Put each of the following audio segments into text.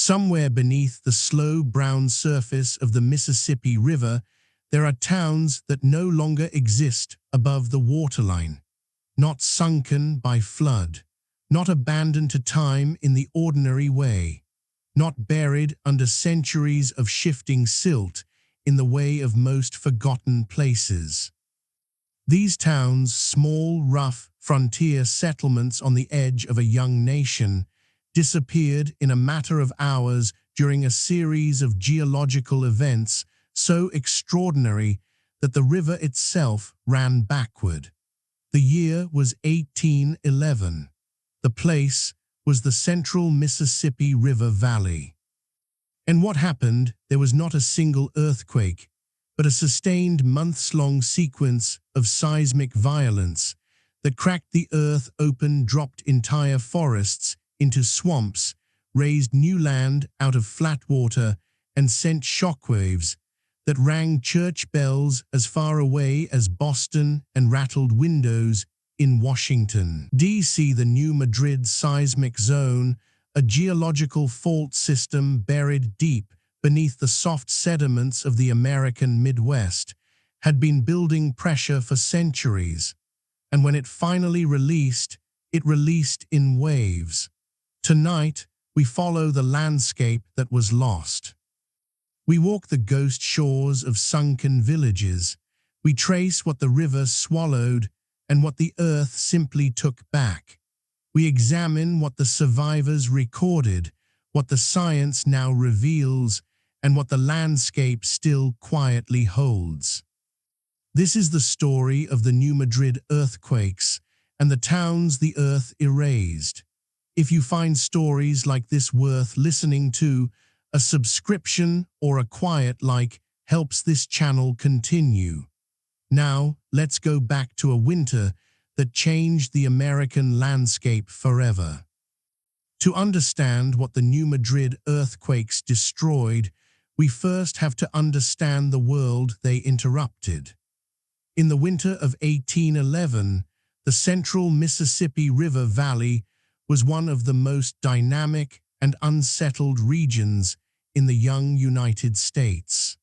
Somewhere beneath the slow brown surface of the Mississippi River, there are towns that no longer exist above the waterline, not sunken by flood, not abandoned to time in the ordinary way, not buried under centuries of shifting silt in the way of most forgotten places. These towns, small, rough, frontier settlements on the edge of a young nation, disappeared in a matter of hours during a series of geological events so extraordinary that the river itself ran backward. The year was 1811. The place was the central Mississippi River Valley. And what happened? There was not a single earthquake, but a sustained months-long sequence of seismic violence that cracked the earth open, dropped entire forests into swamps, raised new land out of flat water, and sent shockwaves that rang church bells as far away as Boston and rattled windows in Washington, D.C. The new Madrid seismic zone, a geological fault system buried deep beneath the soft sediments of the American Midwest, had been building pressure for centuries, and when it finally released, it released in waves. Tonight, we follow the landscape that was lost. We walk the ghost shores of sunken villages. We trace what the river swallowed and what the earth simply took back. We examine what the survivors recorded, what the science now reveals, and what the landscape still quietly holds. This is the story of the New Madrid earthquakes and the towns the earth erased. If you find stories like this worth listening to, a subscription or a quiet like helps this channel continue. Now, let's go back to a winter that changed the American landscape forever. To understand what the New Madrid earthquakes destroyed, we first have to understand the world they interrupted. In the winter of 1811, the central Mississippi River Valley was one of the most dynamic and unsettled regions in the young United States.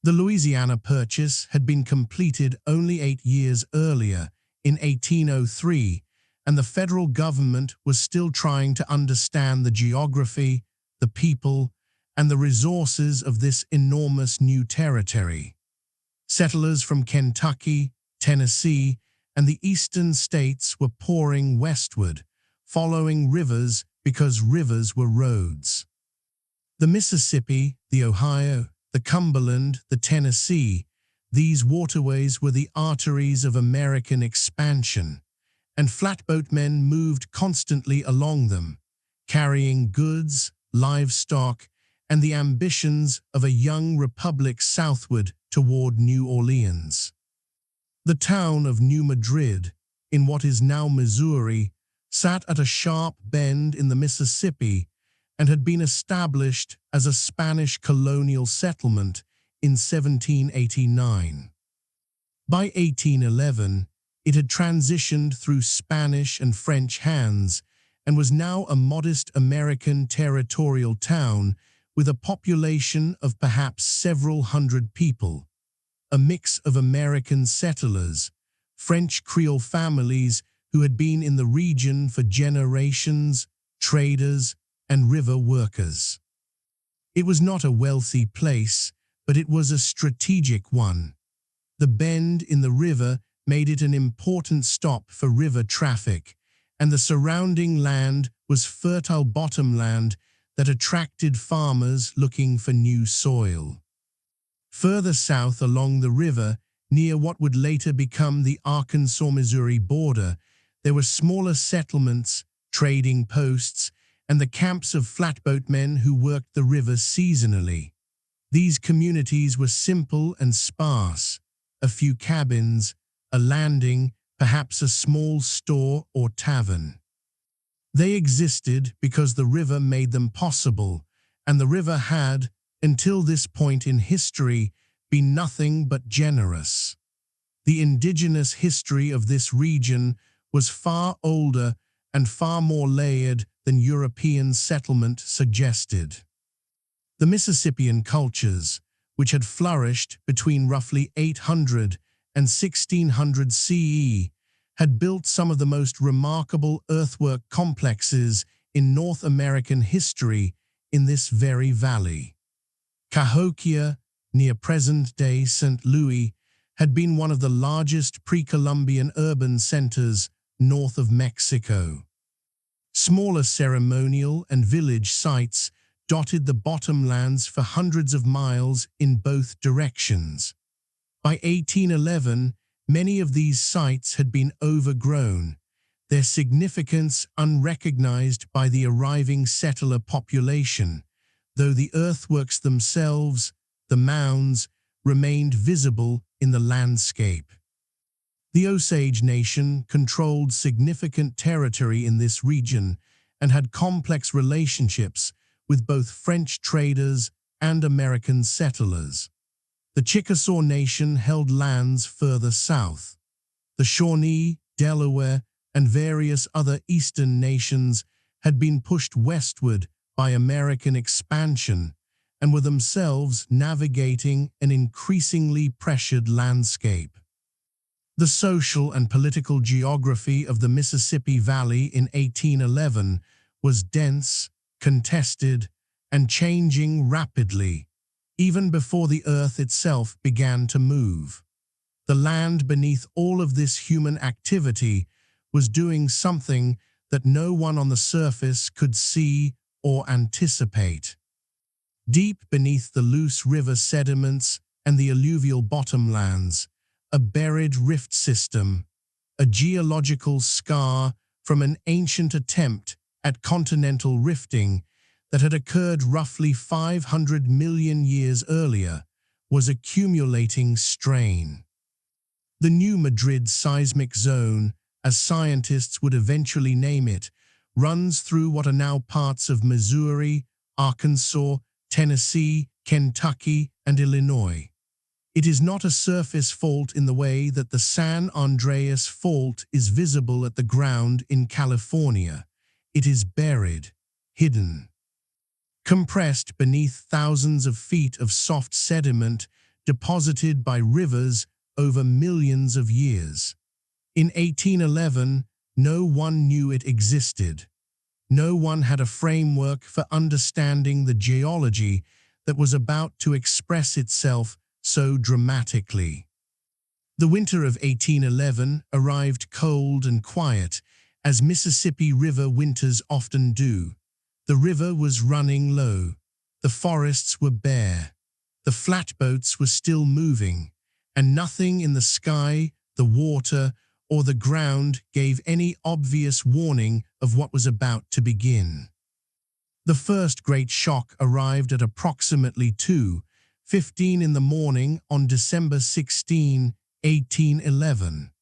The Louisiana Purchase had been completed only 8 years earlier, in 1803, and the federal government was still trying to understand the geography, the people, and the resources of this enormous new territory. Settlers from Kentucky, Tennessee, and the eastern states were pouring westward, following rivers because rivers were roads. The Mississippi, the Ohio, the Cumberland, the Tennessee, these waterways were the arteries of American expansion, and flatboatmen moved constantly along them, carrying goods, livestock, and the ambitions of a young republic southward toward New Orleans. The town of New Madrid, in what is now Missouri, sat at a sharp bend in the Mississippi and had been established as a Spanish colonial settlement in 1789. By 1811, it had transitioned through Spanish and French hands and was now a modest American territorial town with a population of perhaps several hundred people, a mix of American settlers, French Creole families who had been in the region for generations, traders, and river workers. It was not a wealthy place, but it was a strategic one. The bend in the river made it an important stop for river traffic, and the surrounding land was fertile bottomland that attracted farmers looking for new soil. Further south along the river, near what would later become the Arkansas-Missouri border, there were smaller settlements, trading posts, and the camps of flatboatmen who worked the river seasonally. These communities were simple and sparse: a few cabins, a landing, perhaps a small store or tavern. They existed because the river made them possible, and the river had, until this point in history, been nothing but generous. The indigenous history of this region was far older and far more layered than European settlement suggested. The Mississippian cultures, which had flourished between roughly 800 and 1600 CE, had built some of the most remarkable earthwork complexes in North American history in this very valley. Cahokia, near present-day St. Louis, had been one of the largest pre-Columbian urban centers north of Mexico. Smaller ceremonial and village sites dotted the bottomlands for hundreds of miles in both directions. By 1811, many of these sites had been overgrown, their significance unrecognized by the arriving settler population, though the earthworks themselves, the mounds, remained visible in the landscape. The Osage Nation controlled significant territory in this region and had complex relationships with both French traders and American settlers. The Chickasaw Nation held lands further south. The Shawnee, Delaware, and various other eastern nations had been pushed westward by American expansion and were themselves navigating an increasingly pressured landscape. The social and political geography of the Mississippi Valley in 1811 was dense, contested, and changing rapidly, even before the earth itself began to move. The land beneath all of this human activity was doing something that no one on the surface could see or anticipate. Deep beneath the loose river sediments and the alluvial bottomlands, a buried rift system, a geological scar from an ancient attempt at continental rifting that had occurred roughly 500 million years earlier, was accumulating strain. The new Madrid seismic zone, as scientists would eventually name it, runs through what are now parts of Missouri, Arkansas, Tennessee, Kentucky, and Illinois. It is not a surface fault in the way that the San Andreas Fault is visible at the ground in California. It is buried, hidden, compressed beneath thousands of feet of soft sediment deposited by rivers over millions of years. In 1811, no one knew it existed. No one had a framework for understanding the geology that was about to express itself so dramatically. The winter of 1811 arrived cold and quiet, as Mississippi River winters often do. The river was running low. The forests were bare. The flatboats were still moving, and nothing in the sky, the water, or the ground gave any obvious warning of what was about to begin. The first great shock arrived at approximately 2:15 in the morning on December 16, 1811.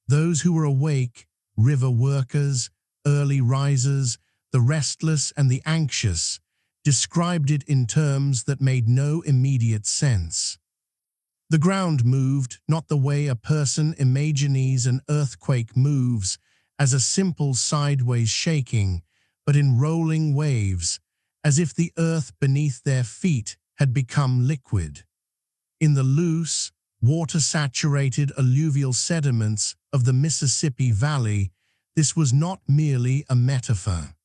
Those who were awake, river workers, early risers, the restless and the anxious, described it in terms that made no immediate sense. The ground moved not the way a person imagines an earthquake moves, as a simple sideways shaking, but in rolling waves, as if the earth beneath their feet had become liquid. In the loose, water-saturated alluvial sediments of the Mississippi Valley, this was not merely a metaphor.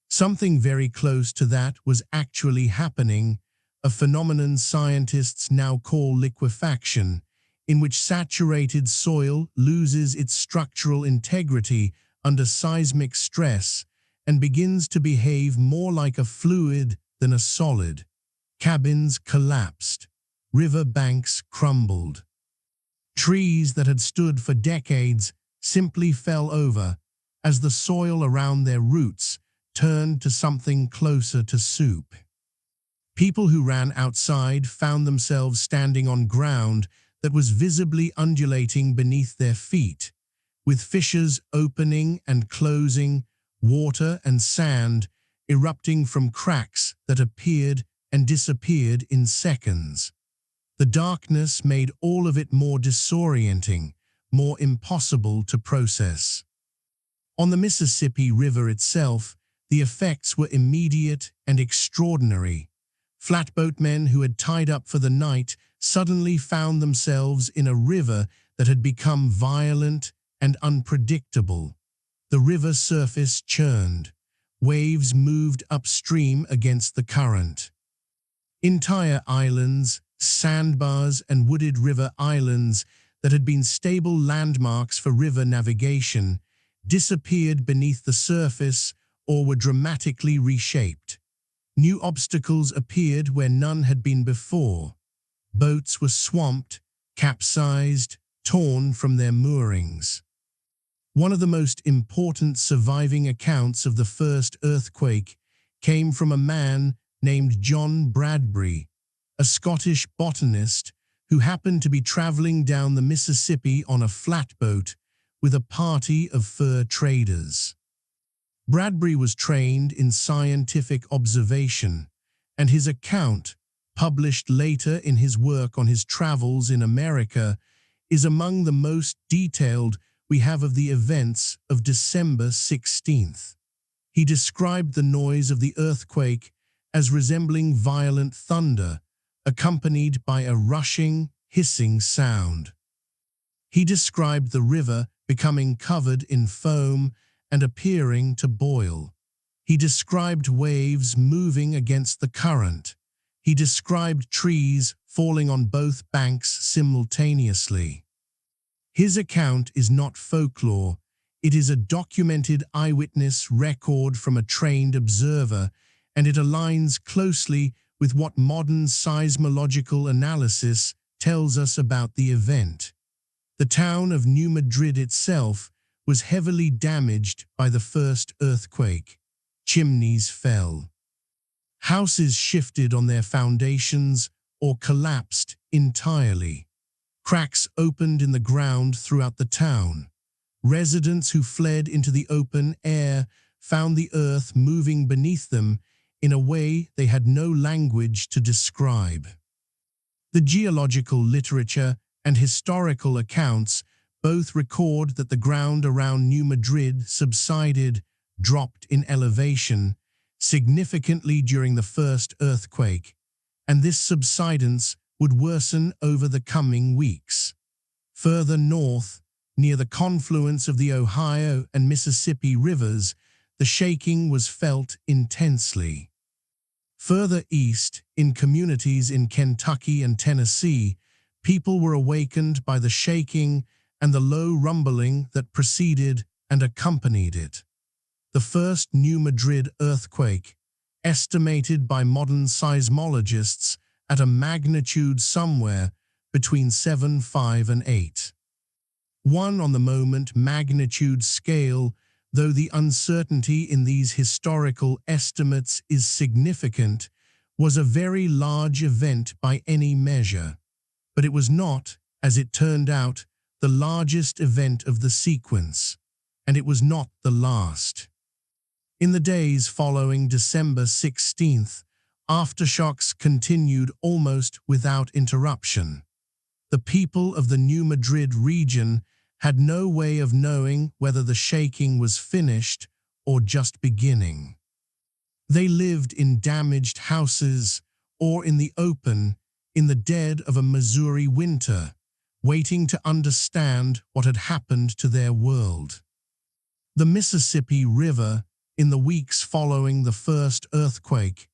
Something very close to that was actually happening, a phenomenon scientists now call liquefaction, in which saturated soil loses its structural integrity under seismic stress and begins to behave more like a fluid than a solid. Cabins collapsed. River banks crumbled. Trees that had stood for decades simply fell over as the soil around their roots turned to something closer to soup. People who ran outside found themselves standing on ground that was visibly undulating beneath their feet, with fissures opening and closing, water and sand erupting from cracks that appeared and disappeared in seconds. The darkness made all of it more disorienting, more impossible to process. On the Mississippi River itself, The effects were immediate and extraordinary. Flatboatmen who had tied up for the night suddenly found themselves in a river that had become violent and unpredictable. The river surface churned. Waves moved upstream against the current. Entire islands, sandbars and wooded river islands that had been stable landmarks for river navigation disappeared beneath the surface or were dramatically reshaped. New obstacles appeared where none had been before. Boats were swamped, capsized, torn from their moorings. One of the most important surviving accounts of the first earthquake came from a man named John Bradbury, a Scottish botanist who happened to be traveling down the Mississippi on a flatboat with a party of fur traders. Bradbury was trained in scientific observation, and his account, published later in his work on his travels in America, is among the most detailed we have of the events of December 16th. He described the noise of the earthquake as resembling violent thunder, accompanied by a rushing, hissing sound. He described the river becoming covered in foam and appearing to boil. He described waves moving against the current. He described trees falling on both banks simultaneously. His account is not folklore. It is a documented eyewitness record from a trained observer, and it aligns closely with what modern seismological analysis tells us about the event. The town of New Madrid itself was heavily damaged by the first earthquake. Chimneys fell. Houses shifted on their foundations or collapsed entirely. Cracks opened in the ground throughout the town. Residents who fled into the open air found the earth moving beneath them in a way they had no language to describe. The geological literature and historical accounts both record that the ground around New Madrid subsided, dropped in elevation, significantly during the first earthquake, and this subsidence would worsen over the coming weeks. Further north, near the confluence of the Ohio and Mississippi rivers, the shaking was felt intensely. Further east, in communities in Kentucky and Tennessee, people were awakened by the shaking and the low rumbling that preceded and accompanied it. The first New Madrid earthquake, estimated by modern seismologists at a magnitude somewhere between 7.5 and 8. 1 on the moment magnitude scale, though the uncertainty in these historical estimates is significant, was a very large event by any measure. But it was not, as it turned out, the largest event of the sequence, and it was not the last. In the days following December 16th, aftershocks continued almost without interruption. The people of the New Madrid region had no way of knowing whether the shaking was finished or just beginning. They lived in damaged houses or in the open in the dead of a Missouri winter, waiting to understand what had happened to their world. The Mississippi River, in the weeks following the first earthquake,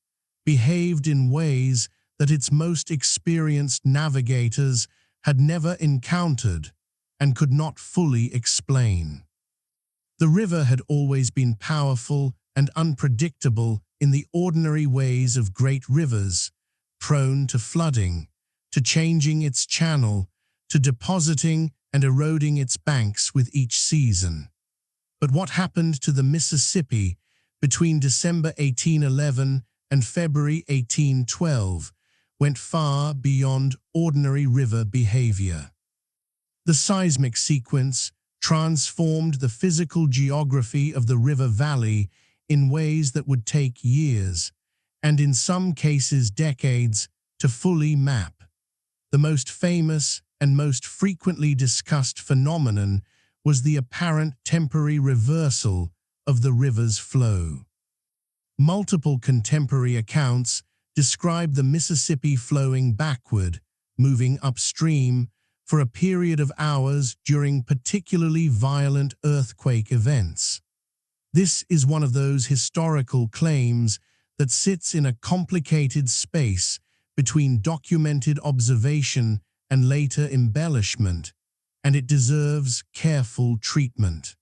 behaved in ways that its most experienced navigators had never encountered and could not fully explain. The river had always been powerful and unpredictable in the ordinary ways of great rivers, prone to flooding, to changing its channel, to depositing and eroding its banks with each season. But what happened to the Mississippi between December 1811 and February 1812 went far beyond ordinary river behavior. The seismic sequence transformed the physical geography of the river valley in ways that would take years, and in some cases decades, to fully map. The most famous and most frequently discussed phenomenon was the apparent temporary reversal of the river's flow. Multiple contemporary accounts describe the Mississippi flowing backward, moving upstream, for a period of hours during particularly violent earthquake events. This is one of those historical claims that sits in a complicated space between documented observation and later embellishment, and it deserves careful treatment.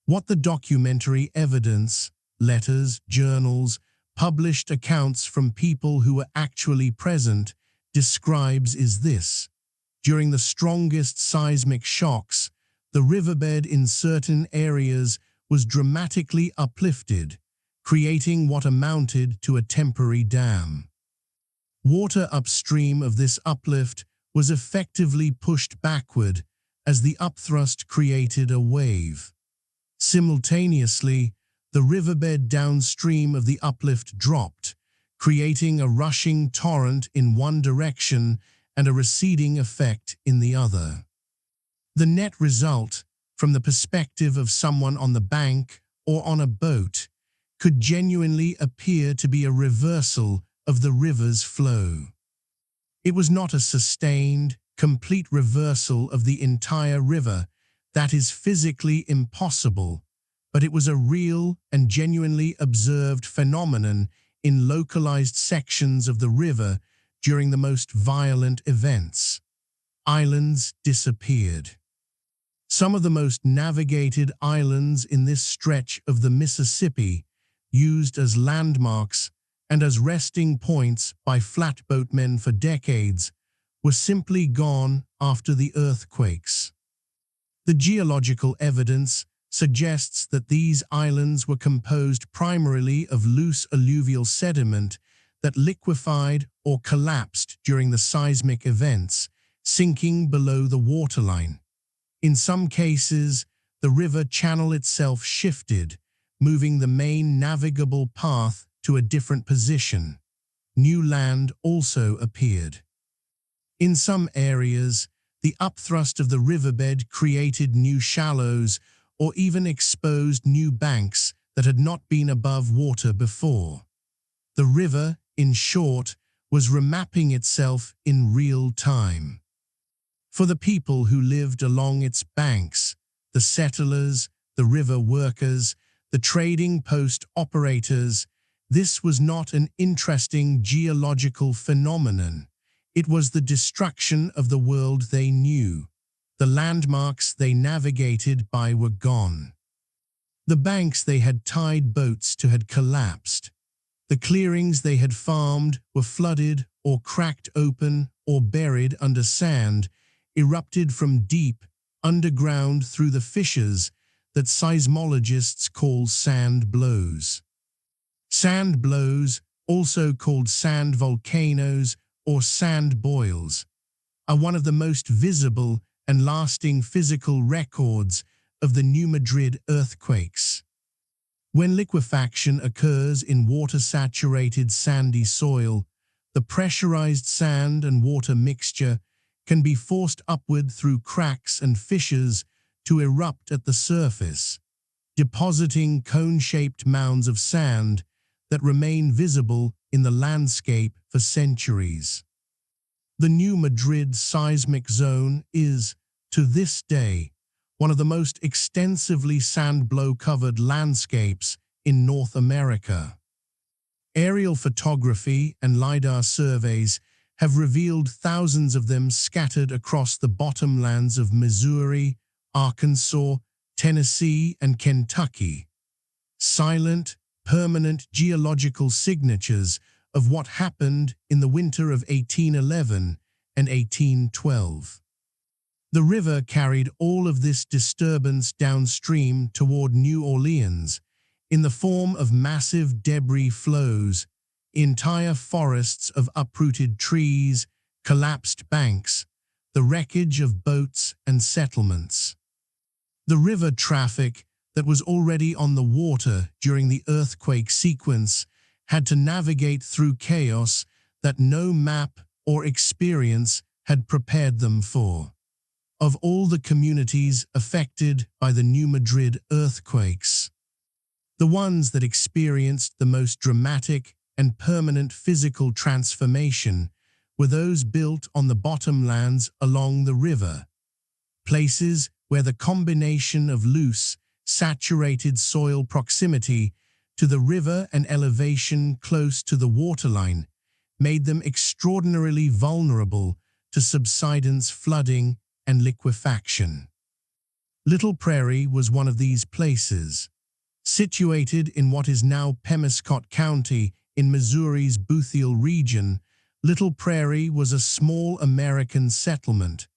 What the documentary evidence, letters, journals, published accounts from people who were actually present describes is this. During the strongest seismic shocks, the riverbed in certain areas was dramatically uplifted, creating what amounted to a temporary dam. Water upstream of this uplift was effectively pushed backward as the upthrust created a wave. Simultaneously, the riverbed downstream of the uplift dropped, creating a rushing torrent in one direction and a receding effect in the other. The net result, from the perspective of someone on the bank or on a boat, could genuinely appear to be a reversal of the river's flow. It was not a sustained, complete reversal of the entire river. That is physically impossible, but it was a real and genuinely observed phenomenon in localized sections of the river during the most violent events. Islands disappeared. Some of the most navigated islands in this stretch of the Mississippi, used as landmarks and as resting points by flatboatmen for decades, were simply gone after the earthquakes. The geological evidence suggests that these islands were composed primarily of loose alluvial sediment that liquefied or collapsed during the seismic events, sinking below the waterline. In some cases, the river channel itself shifted, moving the main navigable path to a different position. New land also appeared. In some areas, the upthrust of the riverbed created new shallows or even exposed new banks that had not been above water before. The river, in short, was remapping itself in real time. For the people who lived along its banks, the settlers, the river workers, the trading post operators, this was not an interesting geological phenomenon. It was the destruction of the world they knew. The landmarks they navigated by were gone. The banks they had tied boats to had collapsed. The clearings they had farmed were flooded or cracked open or buried under sand, erupted from deep underground through the fissures that seismologists call sand blows. Sand blows, also called sand volcanoes or sand boils, are one of the most visible and lasting physical records of the New Madrid earthquakes. When liquefaction occurs in water-saturated sandy soil, the pressurized sand and water mixture can be forced upward through cracks and fissures to erupt at the surface, depositing cone-shaped mounds of sand that remain visible in the landscape for centuries. The New Madrid seismic zone is, to this day, one of the most extensively sand-blow-covered landscapes in North America. Aerial photography and LiDAR surveys have revealed thousands of them scattered across the bottomlands of Missouri, Arkansas, Tennessee, and Kentucky. Silent, permanent geological signatures of what happened in the winter of 1811 and 1812. The river carried all of this disturbance downstream toward New Orleans in the form of massive debris flows, entire forests of uprooted trees, collapsed banks, the wreckage of boats and settlements. The river traffic that was already on the water during the earthquake sequence had to navigate through chaos that no map or experience had prepared them for. Of all the communities affected by the New Madrid earthquakes, The ones that experienced the most dramatic and permanent physical transformation were those built on the bottomlands along the river, places where the combination of loose, saturated soil proximity to the river and elevation close to the waterline made them extraordinarily vulnerable to subsidence, flooding, and liquefaction. Little Prairie was one of these places. Situated in what is now Pemiscot County in Missouri's Bootheel region, Little Prairie was a small American settlement,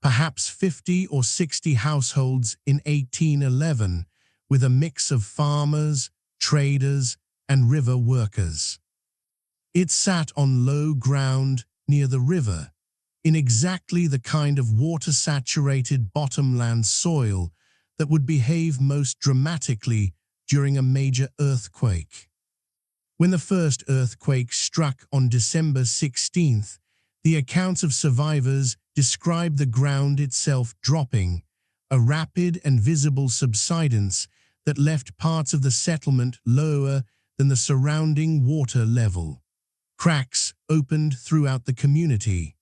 perhaps 50 or 60 households in 1811, with a mix of farmers, traders, and river workers. It sat on low ground near the river, in exactly the kind of water-saturated bottomland soil that would behave most dramatically during a major earthquake. When the first earthquake struck on December 16th, the accounts of survivors described the ground itself dropping, a rapid and visible subsidence that left parts of the settlement lower than the surrounding water level. Cracks opened throughout the community.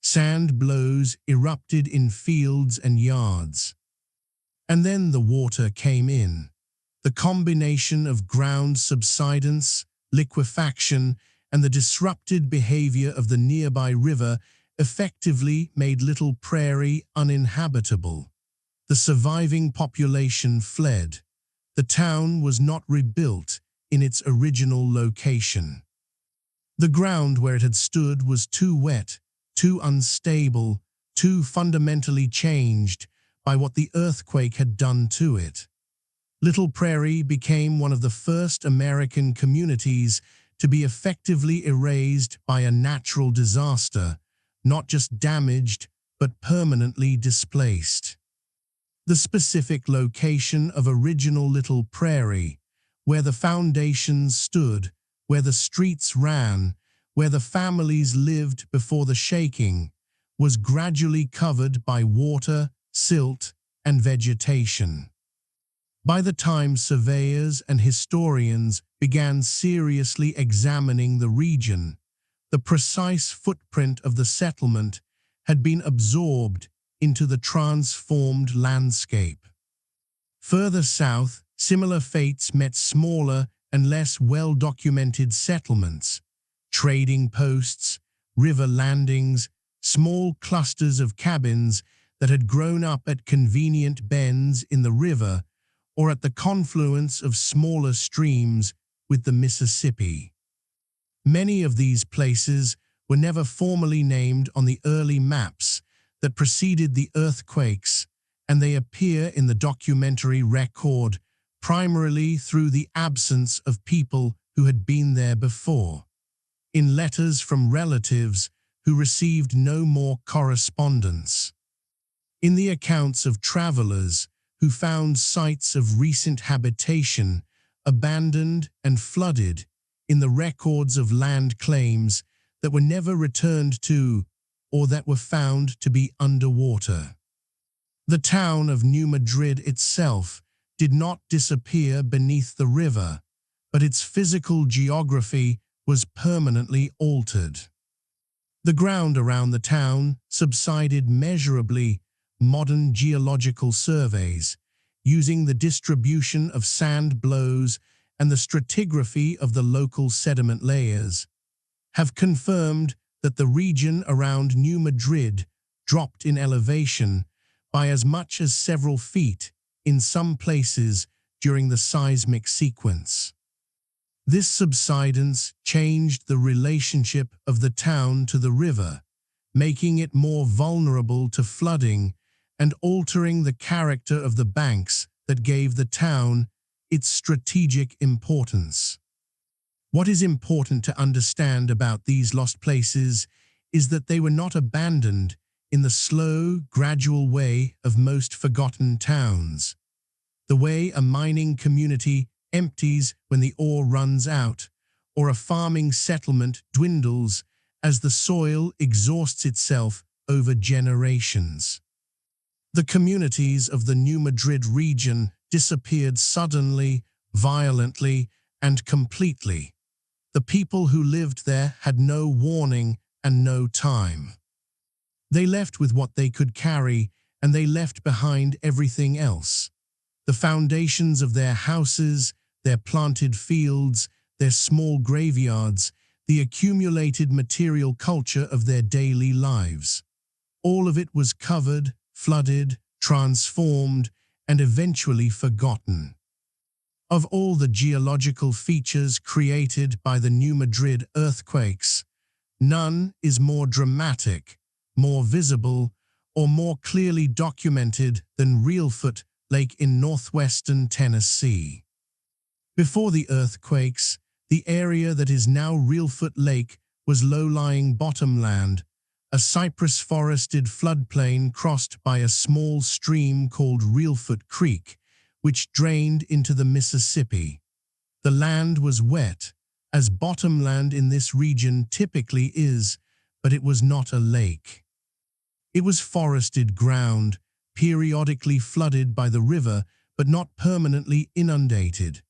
Sand blows erupted in fields and yards. And then the water came in. The combination of ground subsidence, liquefaction, and the disrupted behavior of the nearby river effectively made Little Prairie uninhabitable. The surviving population fled. The town was not rebuilt in its original location. The ground where it had stood was too wet, too unstable, too fundamentally changed by what the earthquake had done to it. Little Prairie became one of the first American communities to be effectively erased by a natural disaster, not just damaged, but permanently displaced. The specific location of original Little Prairie, where the foundations stood, where the streets ran, where the families lived before the shaking, was gradually covered by water, silt, and vegetation. By the time surveyors and historians began seriously examining the region, the precise footprint of the settlement had been absorbed into the transformed landscape. Further south, similar fates met smaller and less well-documented settlements, trading posts, river landings, small clusters of cabins that had grown up at convenient bends in the river or at the confluence of smaller streams with the Mississippi. Many of these places were never formally named on the early maps that preceded the earthquakes, and they appear in the documentary record primarily through the absence of people who had been there before, in letters from relatives who received no more correspondence, in the accounts of travelers who found sites of recent habitation abandoned and flooded, in the records of land claims that were never returned to or that were found to be underwater. The town of New Madrid itself did not disappear beneath the river, but its physical geography was permanently altered. The ground around the town subsided measurably. Modern geological surveys, using the distribution of sand blows and the stratigraphy of the local sediment layers, have confirmed that the region around New Madrid dropped in elevation by as much as several feet in some places during the seismic sequence. This subsidence changed the relationship of the town to the river, making it more vulnerable to flooding and altering the character of the banks that gave the town its strategic importance. What is important to understand about these lost places is that they were not abandoned in the slow, gradual way of most forgotten towns, the way a mining community empties when the ore runs out, or a farming settlement dwindles as the soil exhausts itself over generations. The communities of the New Madrid region disappeared suddenly, violently and completely. The people who lived there had no warning and no time. They left with what they could carry, and they left behind everything else. The foundations of their houses, their planted fields, their small graveyards, the accumulated material culture of their daily lives. All of it was covered, flooded, transformed, and eventually forgotten. Of all the geological features created by the New Madrid earthquakes, none is more dramatic, more visible, or more clearly documented than Reelfoot Lake in northwestern Tennessee. Before the earthquakes, the area that is now Reelfoot Lake was low-lying bottomland, a cypress-forested floodplain crossed by a small stream called Reelfoot Creek, which drained into the Mississippi. The land was wet, as bottomland in this region typically is, but it was not a lake. It was forested ground, periodically flooded by the river, but not permanently inundated.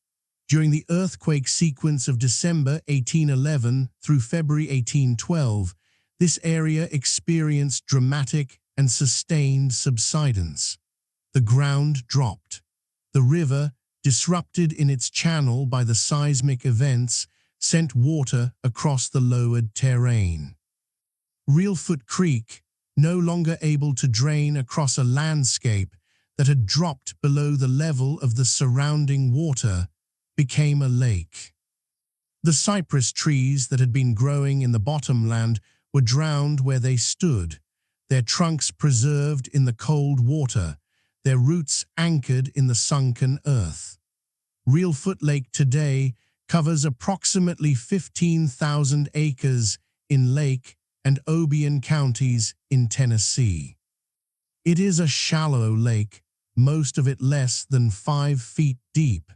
During the earthquake sequence of December 1811 through February 1812, this area experienced dramatic and sustained subsidence. The ground dropped. The river, disrupted in its channel by the seismic events, sent water across the lowered terrain. Reelfoot Creek, no longer able to drain across a landscape that had dropped below the level of the surrounding water, became a lake. The cypress trees that had been growing in the bottomland were drowned where they stood, their trunks preserved in the cold water, their roots anchored in the sunken earth. Reelfoot Lake today covers approximately 15,000 acres in Lake and Obion counties in Tennessee. It is a shallow lake, most of it less than 5 feet deep,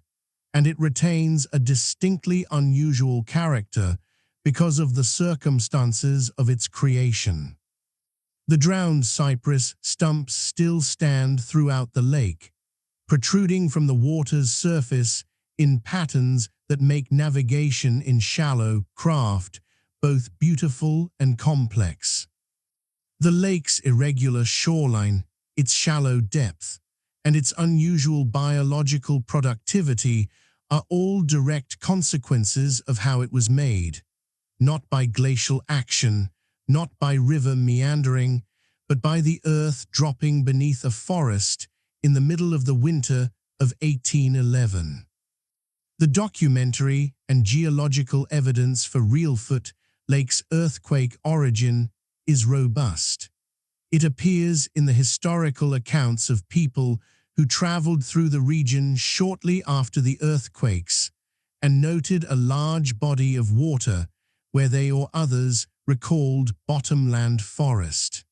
and it retains a distinctly unusual character because of the circumstances of its creation. The drowned cypress stumps still stand throughout the lake, protruding from the water's surface in patterns that make navigation in shallow craft both beautiful and complex. The lake's irregular shoreline, its shallow depth, and its unusual biological productivity are all direct consequences of how it was made, not by glacial action, not by river meandering, but by the earth dropping beneath a forest in the middle of the winter of 1811. The documentary and geological evidence for Reelfoot Lake's earthquake origin is robust. It appears in the historical accounts of people who traveled through the region shortly after the earthquakes and noted a large body of water where they or others recalled bottomland forest.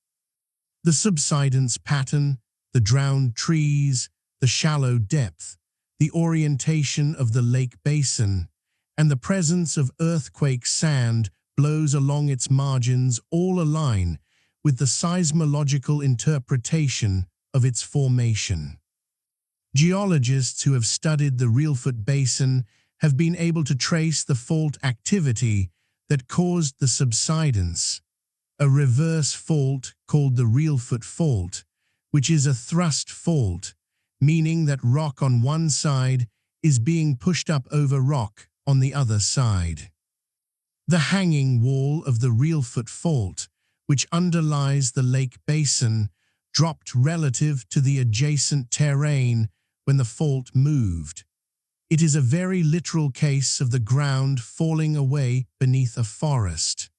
The subsidence pattern, the drowned trees, the shallow depth, the orientation of the lake basin, and the presence of earthquake sand blows along its margins all align with the seismological interpretation of its formation. Geologists who have studied the Reelfoot Basin have been able to trace the fault activity that caused the subsidence, a reverse fault called the Reelfoot Fault, which is a thrust fault, meaning that rock on one side is being pushed up over rock on the other side. The hanging wall of the Reelfoot Fault, which underlies the lake basin, dropped relative to the adjacent terrain when the fault moved. It is a very literal case of the ground falling away beneath a forest.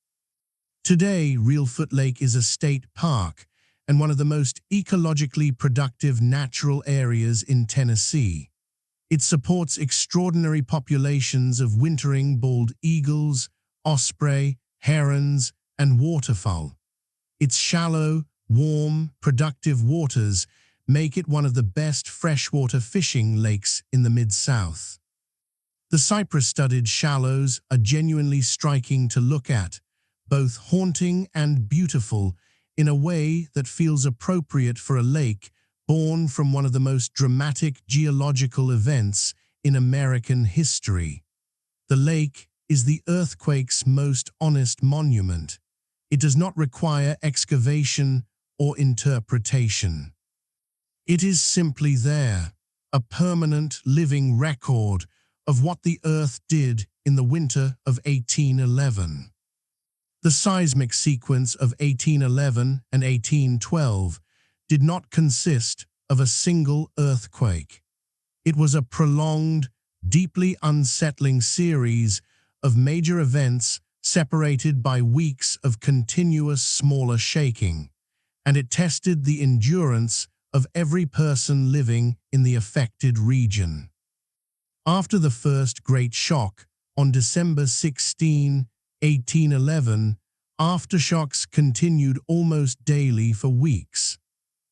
Today, Reelfoot Lake is a state park and one of the most ecologically productive natural areas in Tennessee. It supports extraordinary populations of wintering bald eagles, osprey, herons, and waterfowl. Its shallow, warm, productive waters make it one of the best freshwater fishing lakes in the Mid-South. The cypress-studded shallows are genuinely striking to look at, both haunting and beautiful in a way that feels appropriate for a lake born from one of the most dramatic geological events in American history. The lake is the earthquake's most honest monument. It does not require excavation or interpretation. It is simply there, a permanent living record of what the Earth did in the winter of 1811. The seismic sequence of 1811 and 1812 did not consist of a single earthquake. It was a prolonged, deeply unsettling series of major events separated by weeks of continuous smaller shaking, and it tested the endurance of every person living in the affected region. After the first great shock, on December 16, 1811, aftershocks continued almost daily for weeks.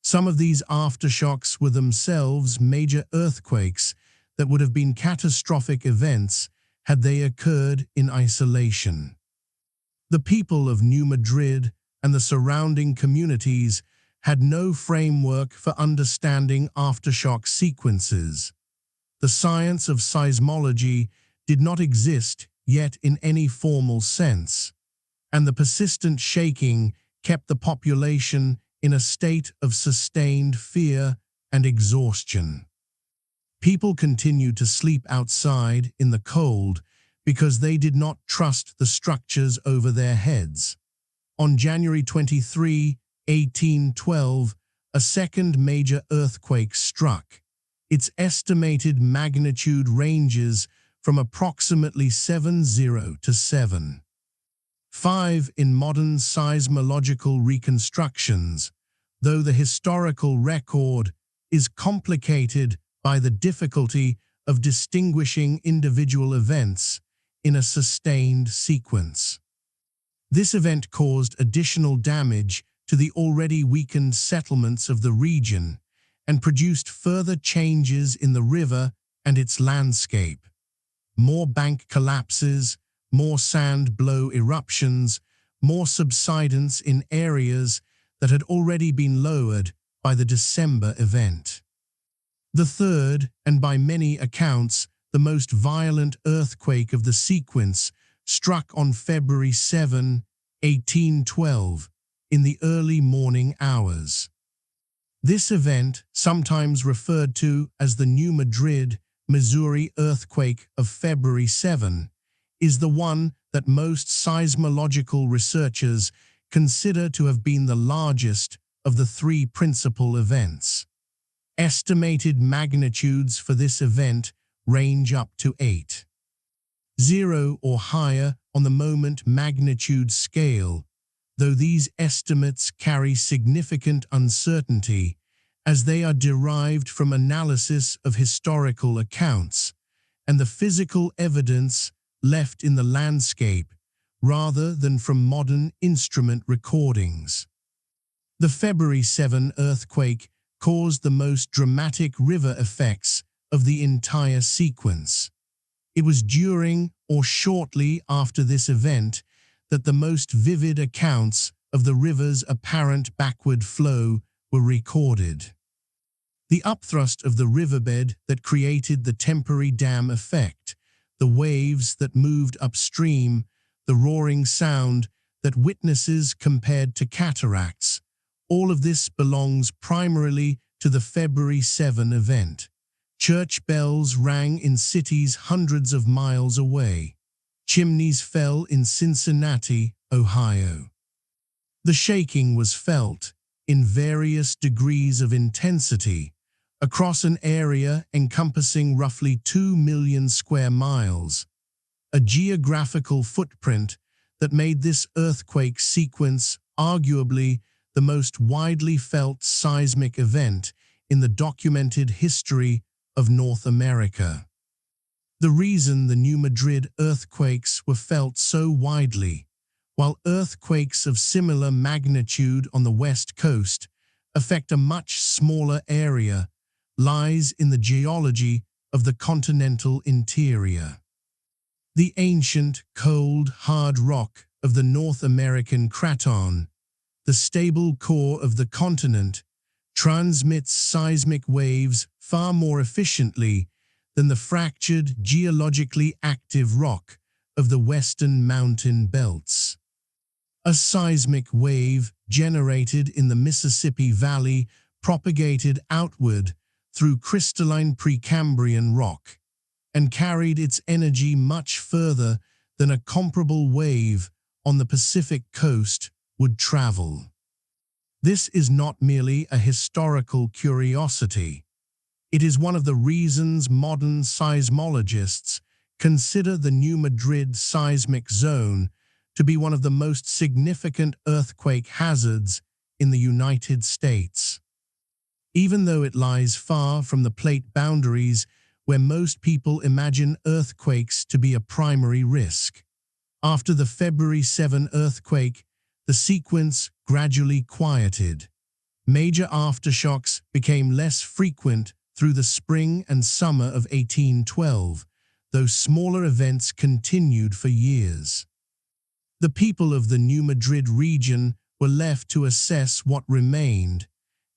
Some of these aftershocks were themselves major earthquakes that would have been catastrophic events had they occurred in isolation. The people of New Madrid and the surrounding communities had no framework for understanding aftershock sequences. The science of seismology did not exist yet in any formal sense, and the persistent shaking kept the population in a state of sustained fear and exhaustion. People continued to sleep outside in the cold because they did not trust the structures over their heads. On January 23, 1812, a second major earthquake struck. Its estimated magnitude ranges from approximately 7.0 to 7.5 in modern seismological reconstructions, though the historical record is complicated by the difficulty of distinguishing individual events in a sustained sequence. This event caused additional damage to the already weakened settlements of the region and produced further changes in the river and its landscape. More bank collapses, more sand blow eruptions, more subsidence in areas that had already been lowered by the December event. The third, and by many accounts, the most violent earthquake of the sequence, struck on February 7, 1812, in the early morning hours. This event, sometimes referred to as the New Madrid, Missouri earthquake of February 7, is the one that most seismological researchers consider to have been the largest of the three principal events. Estimated magnitudes for this event range up to 8.0 or higher on the moment magnitude scale, though these estimates carry significant uncertainty as they are derived from analysis of historical accounts and the physical evidence left in the landscape rather than from modern instrument recordings. The February 7 earthquake caused the most dramatic river effects of the entire sequence. It was during or shortly after this event that the most vivid accounts of the river's apparent backward flow were recorded. The upthrust of the riverbed that created the temporary dam effect, the waves that moved upstream, the roaring sound that witnesses compared to cataracts, all of this belongs primarily to the February 7 event. Church bells rang in cities hundreds of miles away. Chimneys fell in Cincinnati, Ohio. The shaking was felt, in various degrees of intensity, across an area encompassing roughly 2 million square miles, a geographical footprint that made this earthquake sequence arguably the most widely felt seismic event in the documented history of North America. The reason the New Madrid earthquakes were felt so widely, while earthquakes of similar magnitude on the West Coast affect a much smaller area, lies in the geology of the continental interior. The ancient, cold, hard rock of the North American craton, the stable core of the continent, transmits seismic waves far more efficiently than the fractured, geologically active rock of the western mountain belts. A seismic wave generated in the Mississippi Valley propagated outward through crystalline Precambrian rock and carried its energy much further than a comparable wave on the Pacific coast would travel. This is not merely a historical curiosity. It is one of the reasons modern seismologists consider the New Madrid seismic zone to be one of the most significant earthquake hazards in the United States. Even though it lies far from the plate boundaries where most people imagine earthquakes to be a primary risk. After the February 7 earthquake, the sequence gradually quieted. Major aftershocks became less frequent through the spring and summer of 1812, though smaller events continued for years. The people of the New Madrid region were left to assess what remained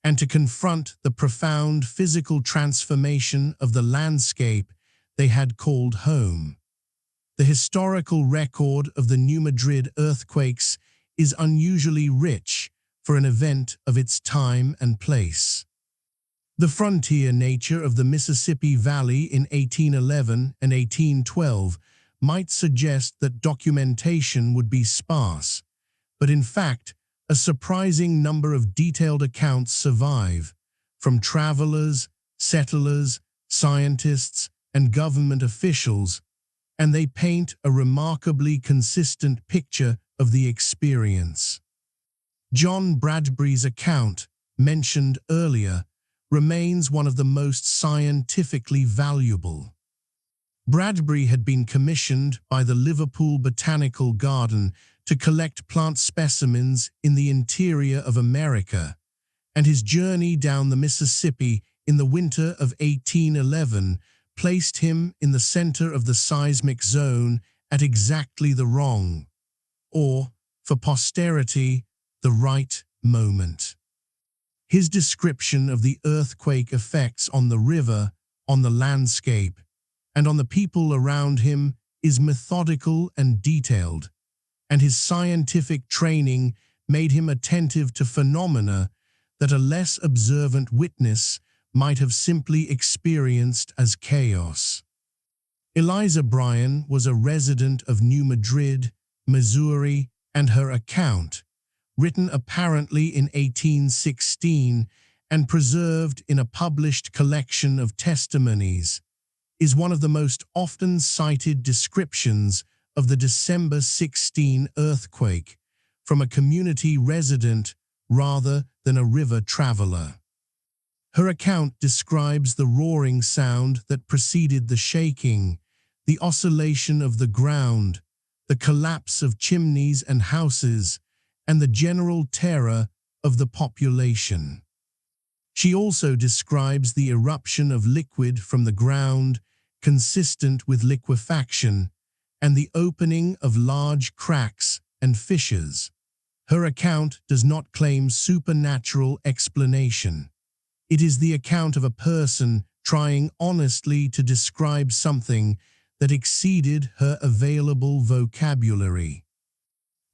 and to confront the profound physical transformation of the landscape they had called home. The historical record of the New Madrid earthquakes is unusually rich for an event of its time and place. The frontier nature of the Mississippi Valley in 1811 and 1812 might suggest that documentation would be sparse, but in fact, a surprising number of detailed accounts survive, from travelers, settlers, scientists, and government officials, and they paint a remarkably consistent picture of the experience. John Bradbury's account, mentioned earlier, remains one of the most scientifically valuable. Bradbury had been commissioned by the Liverpool Botanical Garden to collect plant specimens in the interior of America, and his journey down the Mississippi in the winter of 1811 placed him in the center of the seismic zone at exactly the wrong, or, for posterity, the right moment. His description of the earthquake effects on the river, on the landscape, and on the people around him is methodical and detailed, and his scientific training made him attentive to phenomena that a less observant witness might have simply experienced as chaos. Eliza Bryan was a resident of New Madrid, Missouri, and her account, written apparently in 1816 and preserved in a published collection of testimonies, is one of the most often cited descriptions of the December 16 earthquake from a community resident rather than a river traveler. Her account describes the roaring sound that preceded the shaking, the oscillation of the ground, the collapse of chimneys and houses, and the general terror of the population. She also describes the eruption of liquid from the ground, consistent with liquefaction, and the opening of large cracks and fissures. Her account does not claim supernatural explanation. It is the account of a person trying honestly to describe something that exceeded her available vocabulary.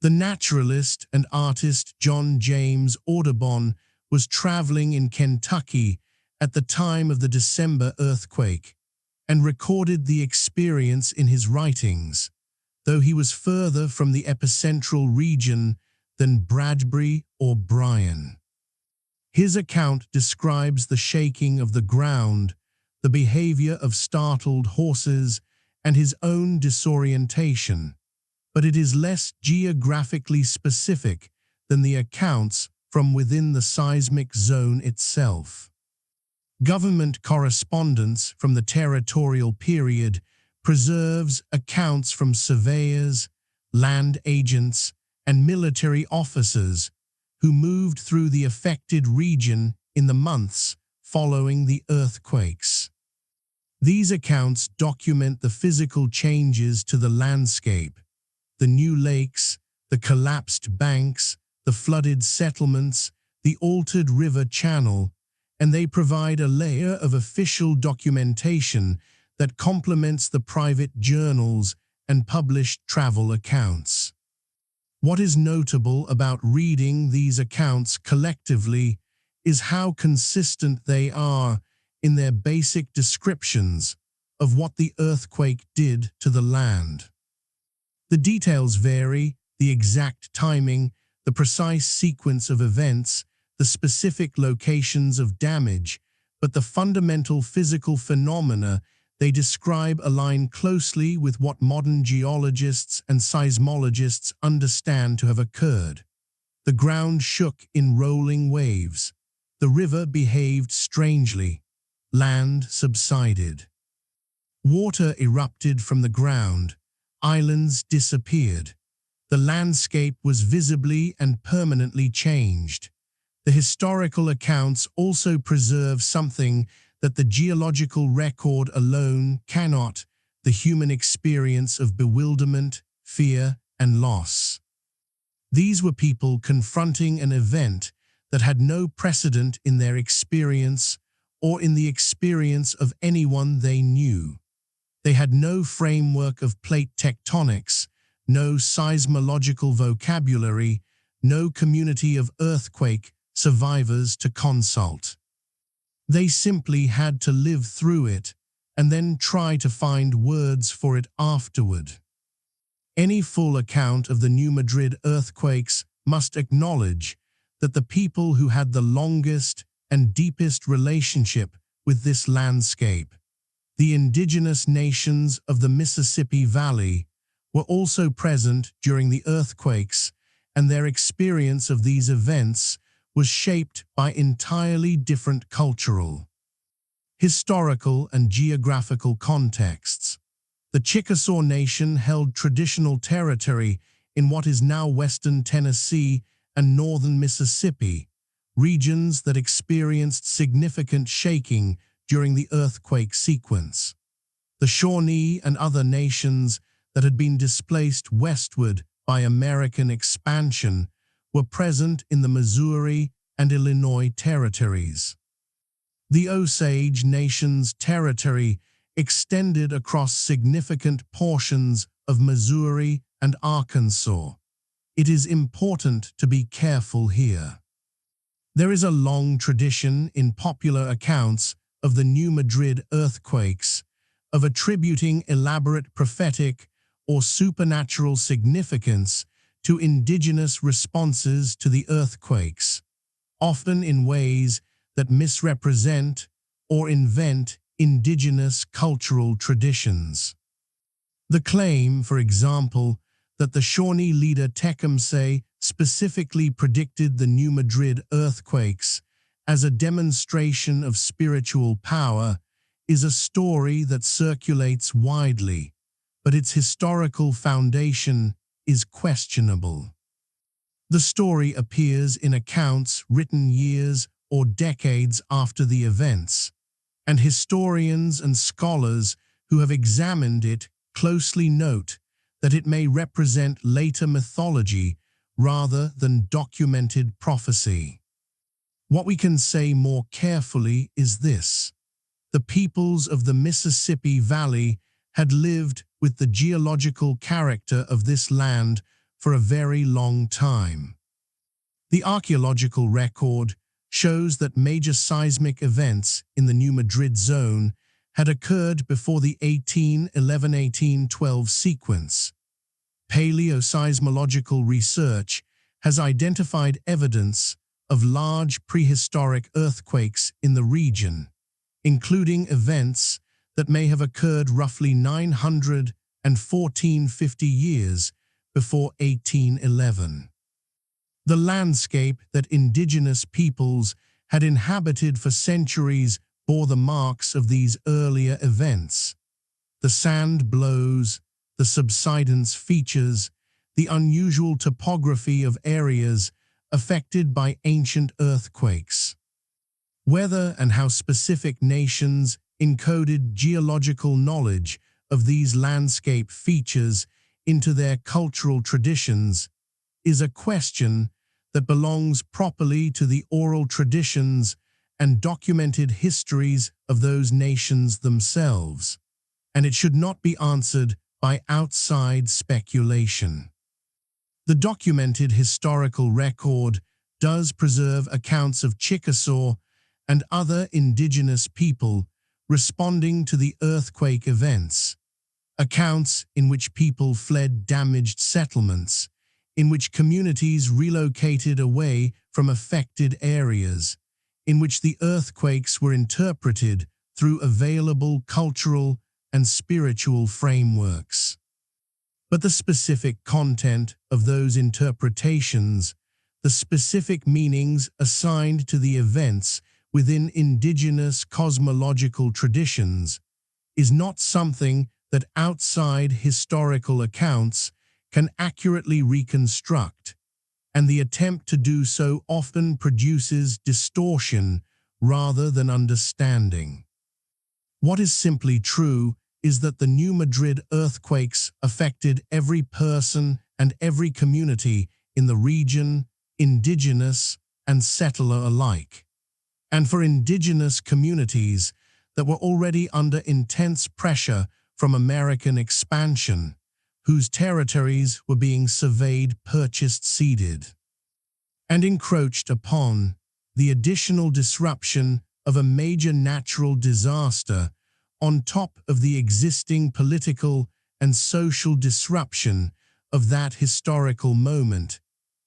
The naturalist and artist John James Audubon was traveling in Kentucky at the time of the December earthquake and recorded the experience in his writings, though he was further from the epicentral region than Bradbury or Bryan. His account describes the shaking of the ground, the behavior of startled horses, and his own disorientation, but it is less geographically specific than the accounts from within the seismic zone itself. Government correspondence from the territorial period preserves accounts from surveyors, land agents, and military officers who moved through the affected region in the months following the earthquakes. These accounts document the physical changes to the landscape, the new lakes, the collapsed banks, the flooded settlements, the altered river channel, and they provide a layer of official documentation that complements the private journals and published travel accounts. What is notable about reading these accounts collectively is how consistent they are in their basic descriptions of what the earthquake did to the land. The details vary, the exact timing, the precise sequence of events, the specific locations of damage, but the fundamental physical phenomena they describe align closely with what modern geologists and seismologists understand to have occurred. The ground shook in rolling waves. The river behaved strangely. Land subsided. Water erupted from the ground. Islands disappeared. The landscape was visibly and permanently changed. The historical accounts also preserve something that the geological record alone cannot: the human experience of bewilderment, fear, and loss. These were people confronting an event that had no precedent in their experience or in the experience of anyone they knew. They had no framework of plate tectonics, no seismological vocabulary, no community of earthquake survivors to consult. They simply had to live through it and then try to find words for it afterward. Any full account of the New Madrid earthquakes must acknowledge that the people who had the longest and deepest relationship with this landscape, the indigenous nations of the Mississippi Valley, were also present during the earthquakes, and their experience of these events was shaped by entirely different cultural, historical, and geographical contexts. The Chickasaw Nation held traditional territory in what is now western Tennessee and northern Mississippi, regions that experienced significant shaking during the earthquake sequence. The Shawnee and other nations that had been displaced westward by American expansion were present in the Missouri and Illinois territories. The Osage Nation's territory extended across significant portions of Missouri and Arkansas. It is important to be careful here. There is a long tradition in popular accounts of the New Madrid earthquakes of attributing elaborate prophetic or supernatural significance to indigenous responses to the earthquakes, often in ways that misrepresent or invent indigenous cultural traditions. The claim, for example, that the Shawnee leader Tecumseh specifically predicted the New Madrid earthquakes as a demonstration of spiritual power is a story that circulates widely, but its historical foundation is questionable. The story appears in accounts written years or decades after the events, and historians and scholars who have examined it closely note that it may represent later mythology rather than documented prophecy. What we can say more carefully is this: the peoples of the Mississippi Valley had lived with the geological character of this land for a very long time. The archaeological record shows that major seismic events in the New Madrid zone had occurred before the 1811-1812 sequence. Paleoseismological research has identified evidence of large prehistoric earthquakes in the region, including events that may have occurred roughly 900 and 1450 years before 1811. The landscape that indigenous peoples had inhabited for centuries bore the marks of these earlier events. The sand blows, the subsidence features, the unusual topography of areas affected by ancient earthquakes. Whether and how specific nations encoded geological knowledge of these landscape features into their cultural traditions is a question that belongs properly to the oral traditions and documented histories of those nations themselves. and it should not be answered by outside speculation. The documented historical record does preserve accounts of Chickasaw and other indigenous people responding to the earthquake events, accounts in which people fled damaged settlements, in which communities relocated away from affected areas, in which the earthquakes were interpreted through available cultural and spiritual frameworks. But the specific content of those interpretations, the specific meanings assigned to the events within indigenous cosmological traditions, is not something that outside historical accounts can accurately reconstruct, and the attempt to do so often produces distortion rather than understanding. What is simply true is that the New Madrid earthquakes affected every person and every community in the region, indigenous and settler alike. And for indigenous communities that were already under intense pressure from American expansion, whose territories were being surveyed, purchased, ceded, and encroached upon, the additional disruption of a major natural disaster on top of the existing political and social disruption of that historical moment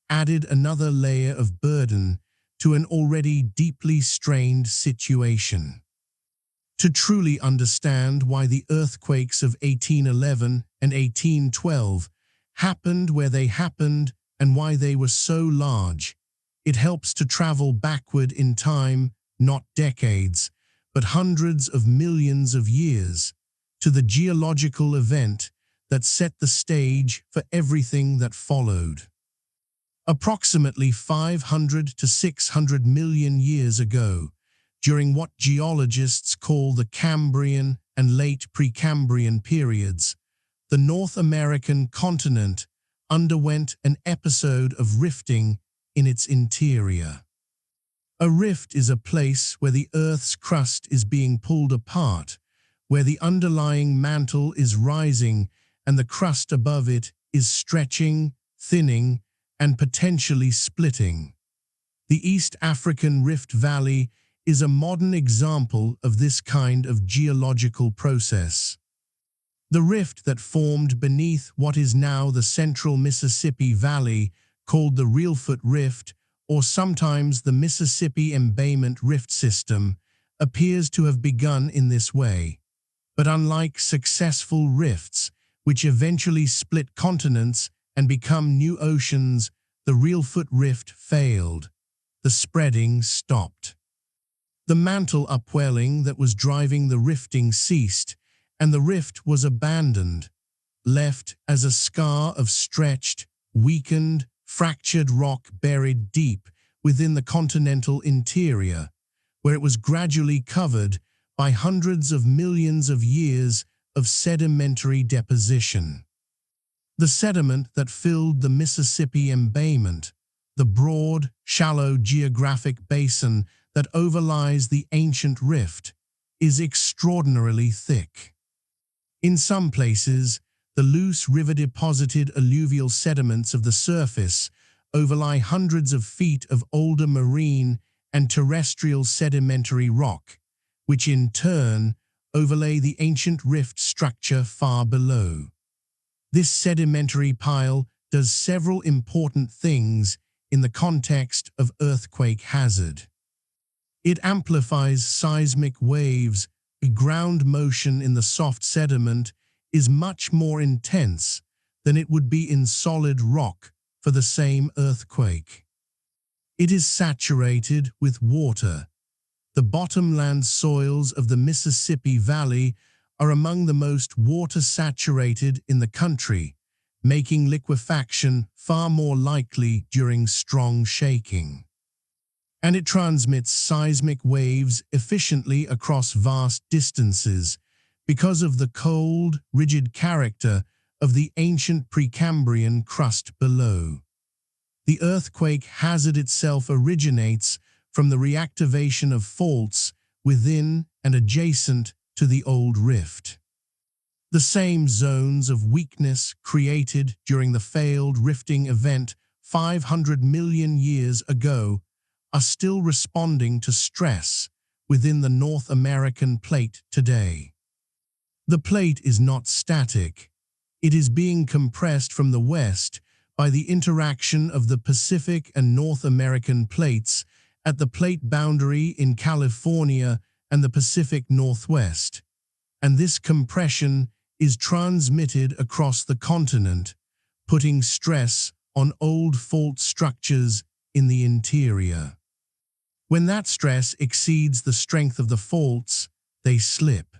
added another layer of burden to an already deeply strained situation. To truly understand why the earthquakes of 1811 and 1812 happened where they happened and why they were so large, it helps to travel backward in time, not decades, but hundreds of millions of years, to the geological event that set the stage for everything that followed. Approximately 500 to 600 million years ago, during what geologists call the Cambrian and late Precambrian periods, the North American continent underwent an episode of rifting in its interior. A rift is a place where the Earth's crust is being pulled apart, where the underlying mantle is rising and the crust above it is stretching, thinning, and potentially splitting. The East African Rift Valley is a modern example of this kind of geological process. The rift that formed beneath what is now the central Mississippi Valley, called the Reelfoot Rift, or sometimes the Mississippi Embayment Rift System, appears to have begun in this way. But unlike successful rifts, which eventually split continents and become new oceans, the Reelfoot Rift failed. The spreading stopped. The mantle upwelling that was driving the rifting ceased, and the rift was abandoned, left as a scar of stretched, weakened, fractured rock buried deep within the continental interior, where it was gradually covered by hundreds of millions of years of sedimentary deposition. The sediment that filled the Mississippi embayment, the broad, shallow geographic basin that overlies the ancient rift, is extraordinarily thick. In some places, the loose river-deposited alluvial sediments of the surface overlie hundreds of feet of older marine and terrestrial sedimentary rock, which in turn overlay the ancient rift structure far below. This sedimentary pile does several important things in the context of earthquake hazard. It amplifies seismic waves. Ground motion in the soft sediment is much more intense than it would be in solid rock for the same earthquake. It is saturated with water. The bottomland soils of the Mississippi Valley are among the most water-saturated in the country, making liquefaction far more likely during strong shaking. And it transmits seismic waves efficiently across vast distances because of the cold, rigid character of the ancient Precambrian crust below. The earthquake hazard itself originates from the reactivation of faults within and adjacent to the old rift. The same zones of weakness created during the failed rifting event 500 million years ago are still responding to stress within the North American plate today. The plate is not static. It is being compressed from the west by the interaction of the Pacific and North American plates at the plate boundary in California and the Pacific Northwest, and this compression is transmitted across the continent, putting stress on old fault structures in the interior. When that stress exceeds the strength of the faults, they slip.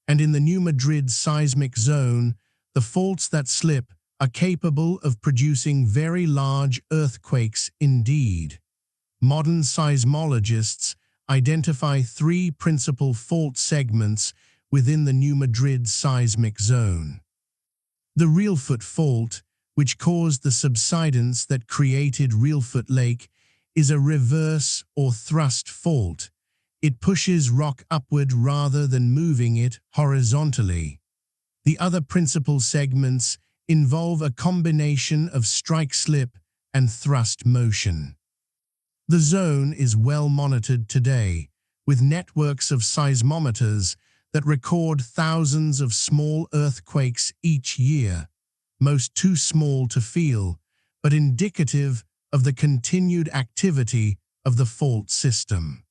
And in the New Madrid seismic zone, the faults that slip are capable of producing very large earthquakes indeed. Modern seismologists identify three principal fault segments within the New Madrid seismic zone. The Reelfoot Fault, which caused the subsidence that created Reelfoot Lake, is a reverse or thrust fault. It pushes rock upward rather than moving it horizontally. The other principal segments involve a combination of strike-slip and thrust motion. The zone is well monitored today, with networks of seismometers that record thousands of small earthquakes each year, most too small to feel, but indicative of the continued activity of the fault system.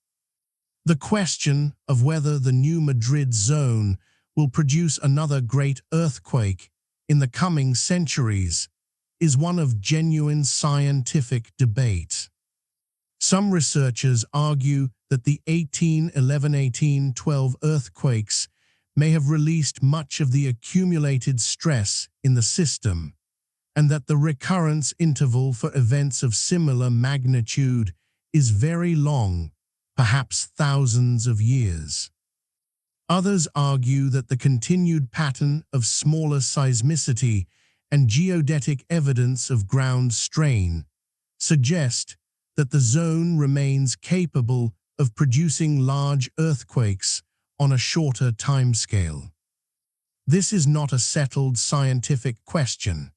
The question of whether the New Madrid zone will produce another great earthquake in the coming centuries is one of genuine scientific debate. Some researchers argue that the 1811–1812 earthquakes may have released much of the accumulated stress in the system, and that the recurrence interval for events of similar magnitude is very long, perhaps thousands of years. Others argue that the continued pattern of smaller seismicity and geodetic evidence of ground strain suggest that the zone remains capable of producing large earthquakes on a shorter timescale. This is not a settled scientific question,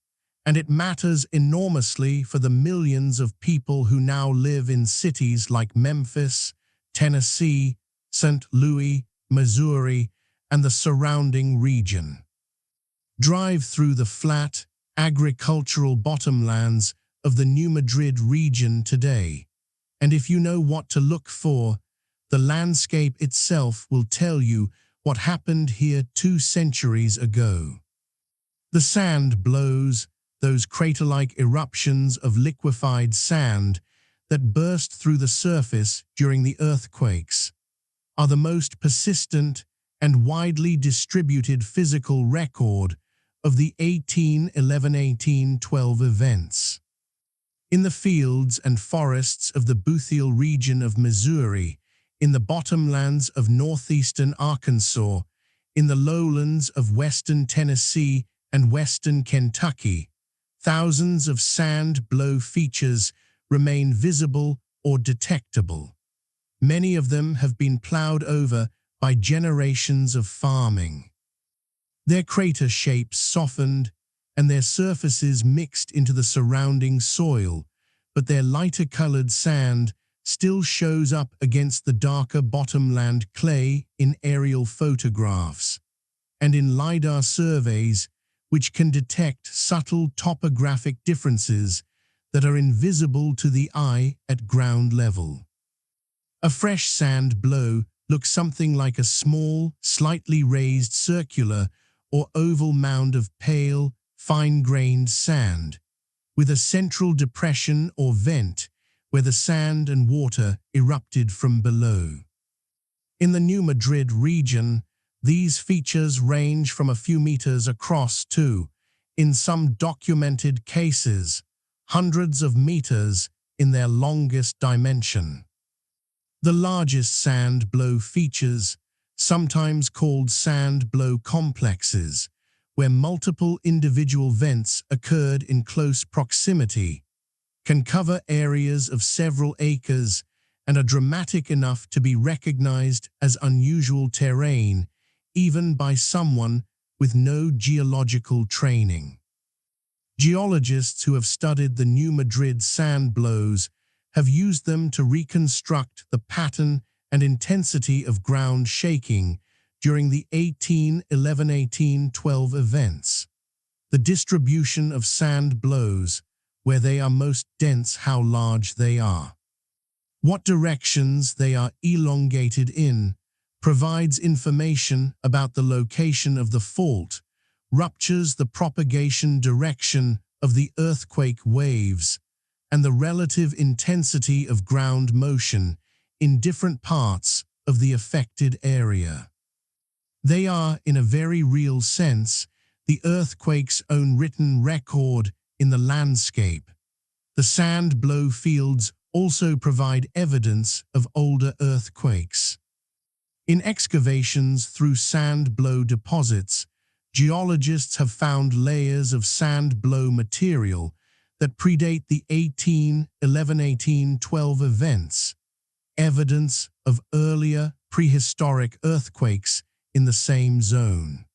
and it matters enormously for the millions of people who now live in cities like Memphis, Tennessee, St. Louis, Missouri, and the surrounding region. Drive through the flat, agricultural bottomlands of the New Madrid region today, and if you know what to look for, the landscape itself will tell you what happened here 2 centuries ago. The sand blows, those crater-like eruptions of liquefied sand that burst through the surface during the earthquakes, are the most persistent and widely distributed physical record of the 1811–1812 events. In the fields and forests of the Buthiel region of Missouri, in the bottomlands of northeastern Arkansas, in the lowlands of western Tennessee and western Kentucky, thousands of sand blow features remain visible or detectable. Many of them have been plowed over by generations of farming. Their crater shapes softened and their surfaces mixed into the surrounding soil, but their lighter-colored sand still shows up against the darker bottomland clay in aerial photographs and in LiDAR surveys, which can detect subtle topographic differences that are invisible to the eye at ground level. A fresh sand blow looks something like a small, slightly raised circular or oval mound of pale, fine-grained sand, with a central depression or vent where the sand and water erupted from below. In the New Madrid region, these features range from a few meters across to, in some documented cases, hundreds of meters in their longest dimension. The largest sand blow features, sometimes called sand blow complexes, where multiple individual vents occurred in close proximity, can cover areas of several acres and are dramatic enough to be recognized as unusual terrain, even by someone with no geological training. Geologists who have studied the New Madrid sand blows have used them to reconstruct the pattern and intensity of ground shaking during the 1811–1812 events. The distribution of sand blows, where they are most dense, how large they are, what directions they are elongated in, provides information about the location of the fault, ruptures the propagation direction of the earthquake waves, and the relative intensity of ground motion in different parts of the affected area. They are, in a very real sense, the earthquake's own written record in the landscape. The sand blow fields also provide evidence of older earthquakes. In excavations through sand blow deposits, geologists have found layers of sand blow material that predate the 1811–1812 events, evidence of earlier prehistoric earthquakes in the same zone.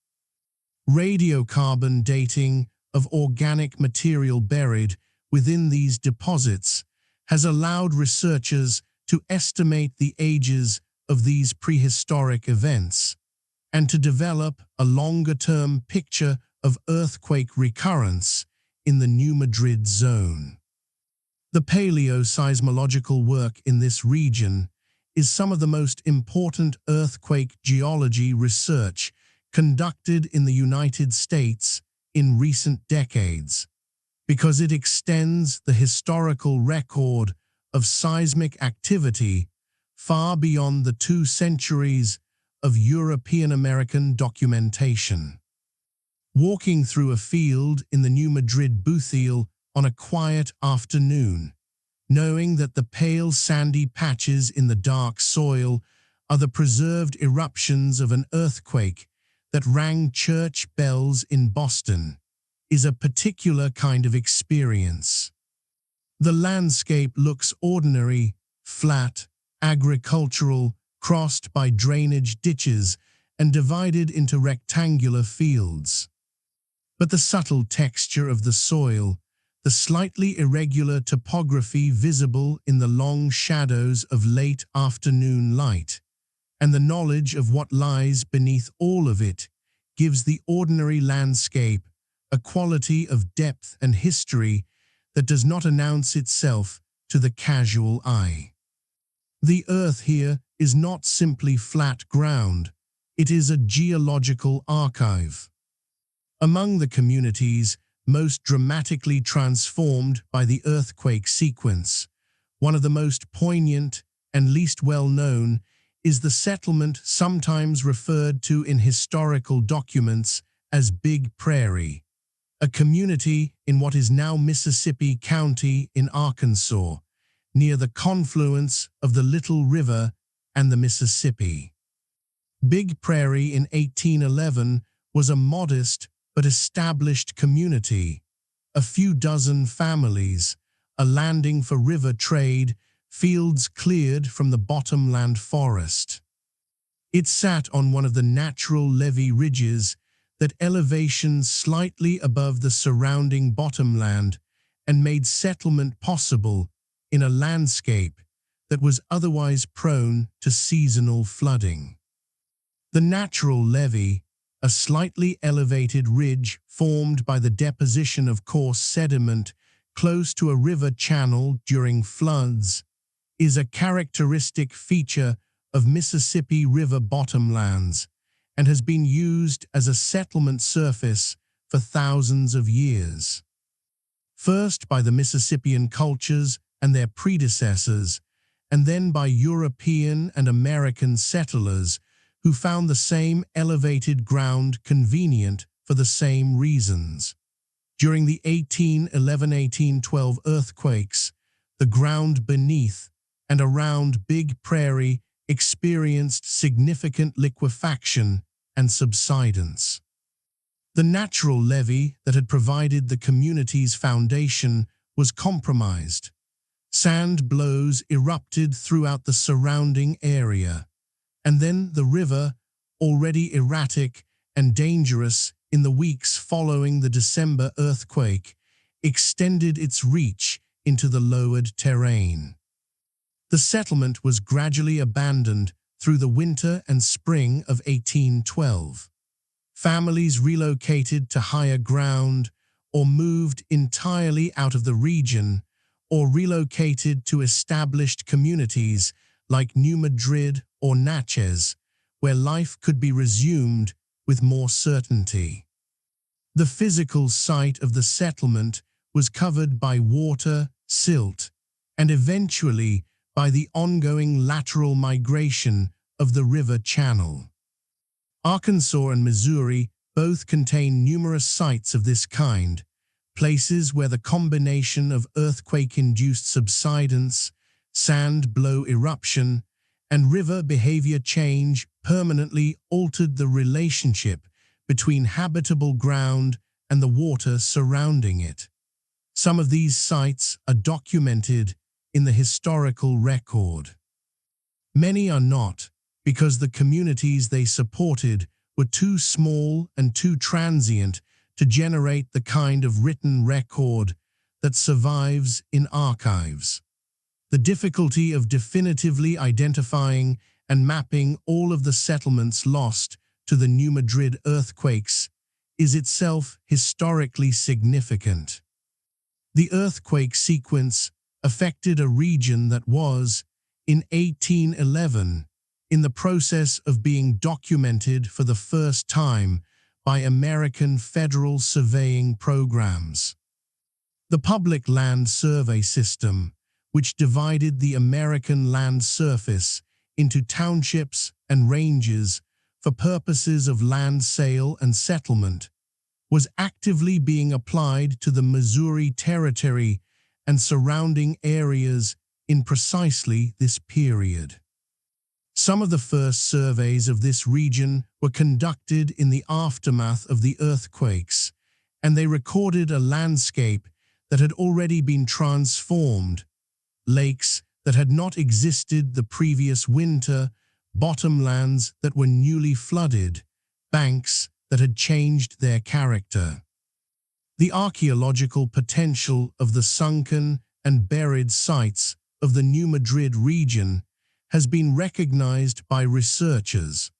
Radiocarbon dating of organic material buried within these deposits has allowed researchers to estimate the ages of these prehistoric events and to develop a longer-term picture of earthquake recurrence in the New Madrid zone. The paleoseismological work in this region is some of the most important earthquake geology research conducted in the United States in recent decades, because it extends the historical record of seismic activity far beyond the 2 centuries of European-American documentation. Walking through a field in the New Madrid Buthiel on a quiet afternoon, knowing that the pale sandy patches in the dark soil are the preserved eruptions of an earthquake that rang church bells in Boston, is a particular kind of experience. The landscape looks ordinary, flat, agricultural, crossed by drainage ditches and divided into rectangular fields. But the subtle texture of the soil, the slightly irregular topography visible in the long shadows of late afternoon light, and the knowledge of what lies beneath all of it, gives the ordinary landscape a quality of depth and history that does not announce itself to the casual eye. The earth here is not simply flat ground, it is a geological archive. Among the communities most dramatically transformed by the earthquake sequence, one of the most poignant and least well-known is the settlement sometimes referred to in historical documents as Big Prairie, a community in what is now Mississippi County in Arkansas, near the confluence of the Little River and the Mississippi. Big Prairie in 1811 was a modest but established community, a few dozen families, a landing for river trade, fields cleared from the bottomland forest. It sat on one of the natural levee ridges that elevation slightly above the surrounding bottomland and made settlement possible in a landscape that was otherwise prone to seasonal flooding. The natural levee, a slightly elevated ridge formed by the deposition of coarse sediment close to a river channel during floods, is a characteristic feature of Mississippi River bottomlands and has been used as a settlement surface for thousands of years. First by the Mississippian cultures and their predecessors, and then by European and American settlers who found the same elevated ground convenient for the same reasons. During the 1811–1812 earthquakes, the ground beneath and around Big Prairie experienced significant liquefaction and subsidence. The natural levee that had provided the community's foundation was compromised. Sand blows erupted throughout the surrounding area, and then the river, already erratic and dangerous in the weeks following the December earthquake, extended its reach into the lowered terrain. The settlement was gradually abandoned through the winter and spring of 1812. Families relocated to higher ground or moved entirely out of the region or relocated to established communities like New Madrid or Natchez, where life could be resumed with more certainty. The physical site of the settlement was covered by water, silt, and eventually by the ongoing lateral migration of the river channel. Arkansas and Missouri both contain numerous sites of this kind, places where the combination of earthquake-induced subsidence, sand blow eruption, and river behavior change permanently altered the relationship between habitable ground and the water surrounding it. Some of these sites are documented in the historical record. Many are not, because the communities they supported were too small and too transient to generate the kind of written record that survives in archives. The difficulty of definitively identifying and mapping all of the settlements lost to the New Madrid earthquakes is itself historically significant. The earthquake sequence affected a region that was, in 1811, in the process of being documented for the first time by American federal surveying programs. The Public Land Survey System, which divided the American land surface into townships and ranges for purposes of land sale and settlement, was actively being applied to the Missouri Territory and surrounding areas in precisely this period. Some of the first surveys of this region were conducted in the aftermath of the earthquakes, and they recorded a landscape that had already been transformed: lakes that had not existed the previous winter, bottomlands that were newly flooded, banks that had changed their character. The archaeological potential of the sunken and buried sites of the New Madrid region has been recognized by researchers,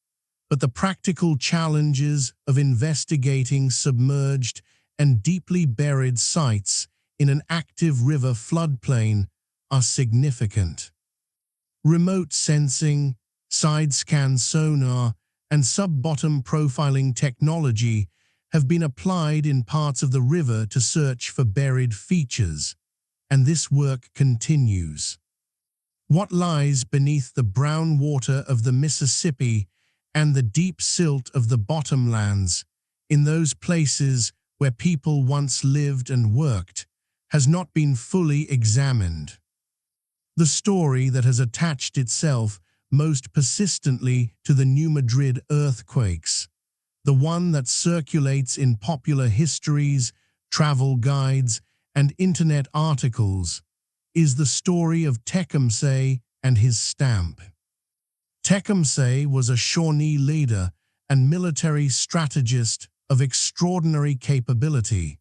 but the practical challenges of investigating submerged and deeply buried sites in an active river floodplain are significant. Remote sensing, side-scan sonar, and sub-bottom profiling technology have been applied in parts of the river to search for buried features, and this work continues. What lies beneath the brown water of the Mississippi and the deep silt of the bottomlands, in those places where people once lived and worked, has not been fully examined. The story that has attached itself most persistently to the New Madrid earthquakes, the one that circulates in popular histories, travel guides, and internet articles, is the story of Tecumseh and his stamp. Tecumseh was a Shawnee leader and military strategist of extraordinary capability,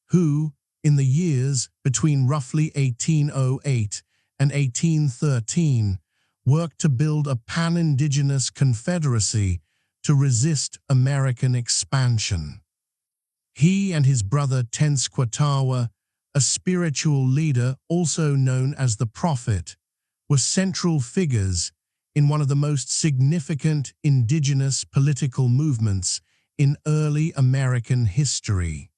who, in the years between roughly 1808 and 1813, worked to build a pan-indigenous confederacy to resist American expansion. He and his brother Tenskwatawa, a spiritual leader also known as the Prophet, were central figures in one of the most significant indigenous political movements in early American history.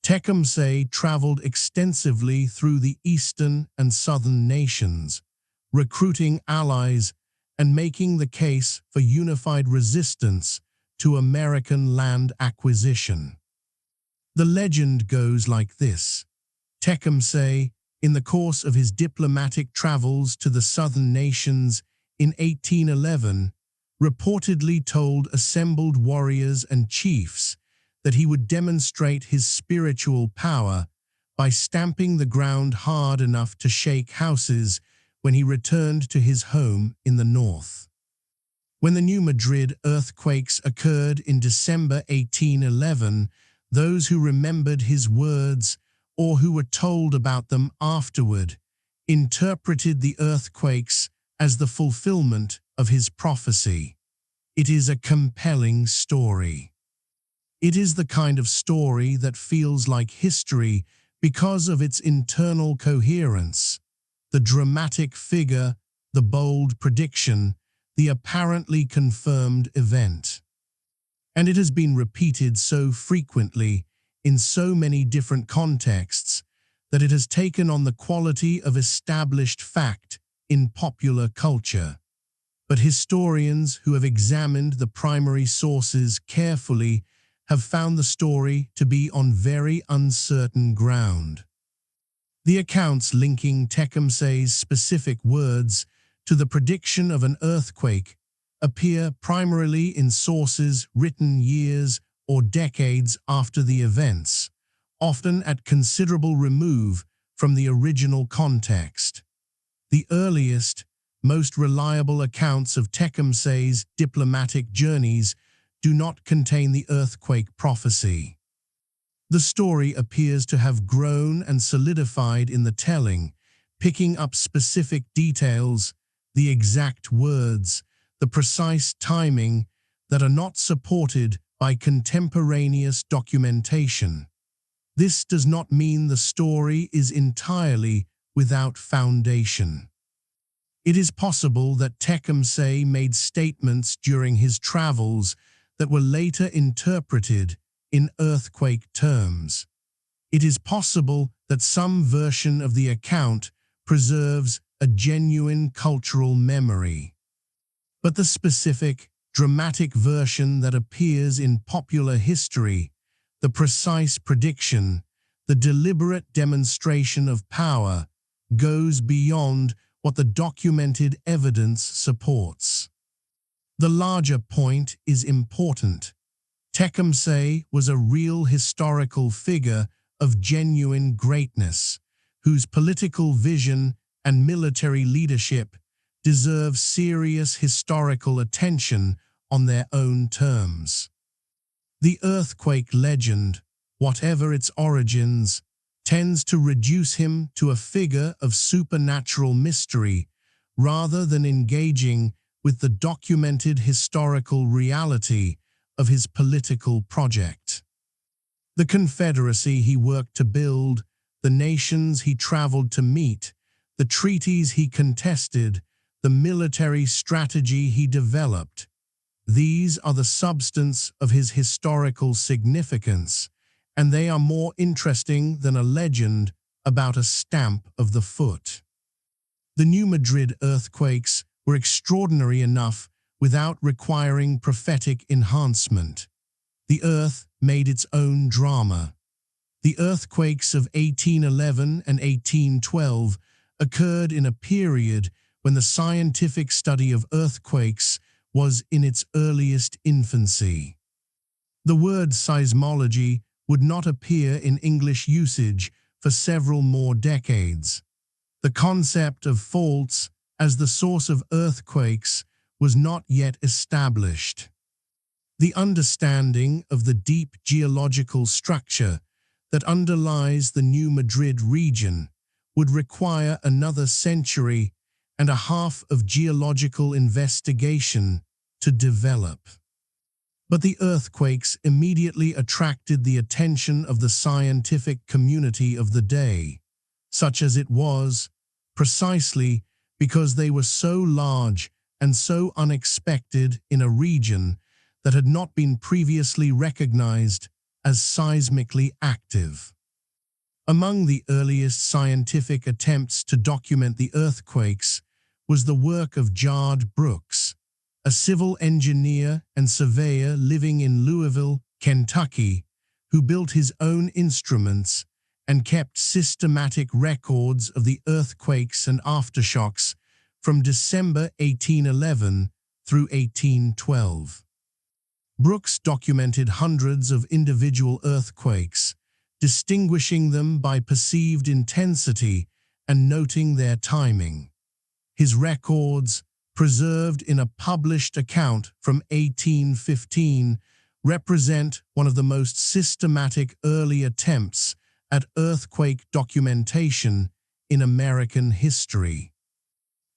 Tecumseh traveled extensively through the eastern and southern nations, recruiting allies and making the case for unified resistance to American land acquisition. The legend goes like this. Tecumseh, in the course of his diplomatic travels to the southern nations in 1811, reportedly told assembled warriors and chiefs that he would demonstrate his spiritual power by stamping the ground hard enough to shake houses when he returned to his home in the north. When the New Madrid earthquakes occurred in December 1811, those who remembered his words or who were told about them afterward interpreted the earthquakes as the fulfillment of his prophecy. It is a compelling story. It is the kind of story that feels like history because of its internal coherence, the dramatic figure, the bold prediction, the apparently confirmed event. And it has been repeated so frequently, in so many different contexts, that it has taken on the quality of established fact in popular culture. But historians who have examined the primary sources carefully have found the story to be on very uncertain ground. The accounts linking Tecumseh's specific words to the prediction of an earthquake appear primarily in sources written years or decades after the events, often at considerable remove from the original context. The earliest, most reliable accounts of Tecumseh's diplomatic journeys do not contain the earthquake prophecy. The story appears to have grown and solidified in the telling, picking up specific details, the exact words, the precise timing that are not supported by contemporaneous documentation. This does not mean the story is entirely without foundation. It is possible that Tecumseh made statements during his travels that were later interpreted in earthquake terms. It is possible that some version of the account preserves a genuine cultural memory. But the specific, dramatic version that appears in popular history, the precise prediction, the deliberate demonstration of power, goes beyond what the documented evidence supports. The larger point is important. Tecumseh was a real historical figure of genuine greatness, whose political vision and military leadership deserve serious historical attention on their own terms. The earthquake legend, whatever its origins, tends to reduce him to a figure of supernatural mystery rather than engaging with the documented historical reality of his political project. The confederacy he worked to build, the nations he traveled to meet, the treaties he contested, the military strategy he developed, these are the substance of his historical significance, and they are more interesting than a legend about a stamp of the foot. The New Madrid earthquakes were extraordinary enough without requiring prophetic enhancement. The earth made its own drama. The earthquakes of 1811 and 1812 occurred in a period when the scientific study of earthquakes was in its earliest infancy. The word seismology would not appear in English usage for several more decades. The concept of faults as the source of earthquakes was not yet established. The understanding of the deep geological structure that underlies the New Madrid region would require another century and a half of geological investigation to develop. But the earthquakes immediately attracted the attention of the scientific community of the day, such as it was, precisely because they were so large and so unexpected in a region that had not been previously recognized as seismically active. Among the earliest scientific attempts to document the earthquakes was the work of George Brooks, a civil engineer and surveyor living in Louisville, Kentucky, who built his own instruments and kept systematic records of the earthquakes and aftershocks from December 1811 through 1812. Brooks documented hundreds of individual earthquakes, distinguishing them by perceived intensity and noting their timing. His records, preserved in a published account from 1815, represent one of the most systematic early attempts at earthquake documentation in American history.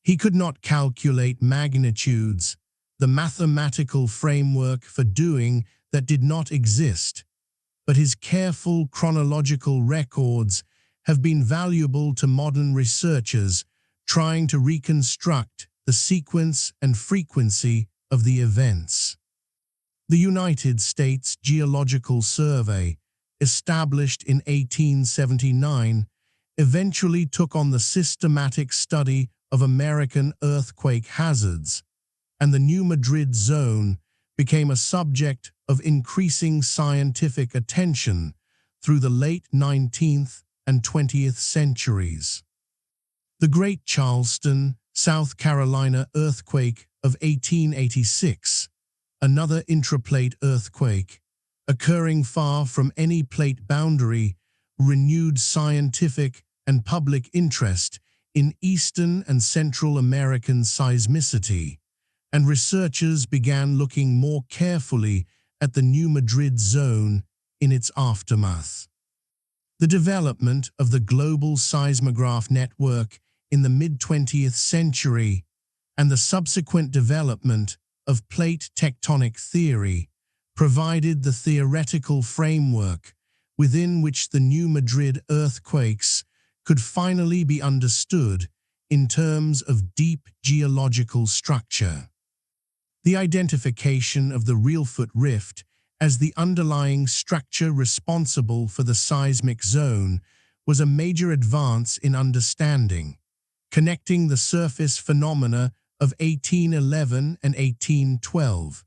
He could not calculate magnitudes, the mathematical framework for doing that did not exist, but his careful chronological records have been valuable to modern researchers trying to reconstruct the sequence and frequency of the events. The United States Geological Survey, established in 1879, eventually took on the systematic study of American earthquake hazards, and the New Madrid zone became a subject of increasing scientific attention through the late 19th and 20th centuries. The Great Charleston, South Carolina earthquake of 1886, another intraplate earthquake, occurring far from any plate boundary, renewed scientific and public interest in Eastern and Central American seismicity, and researchers began looking more carefully at the New Madrid zone in its aftermath. The development of the global seismograph network in the mid-20th century and the subsequent development of plate tectonic theory provided the theoretical framework within which the New Madrid earthquakes could finally be understood in terms of deep geological structure. The identification of the Reelfoot Rift as the underlying structure responsible for the seismic zone was a major advance in understanding, connecting the surface phenomena of 1811 and 1812.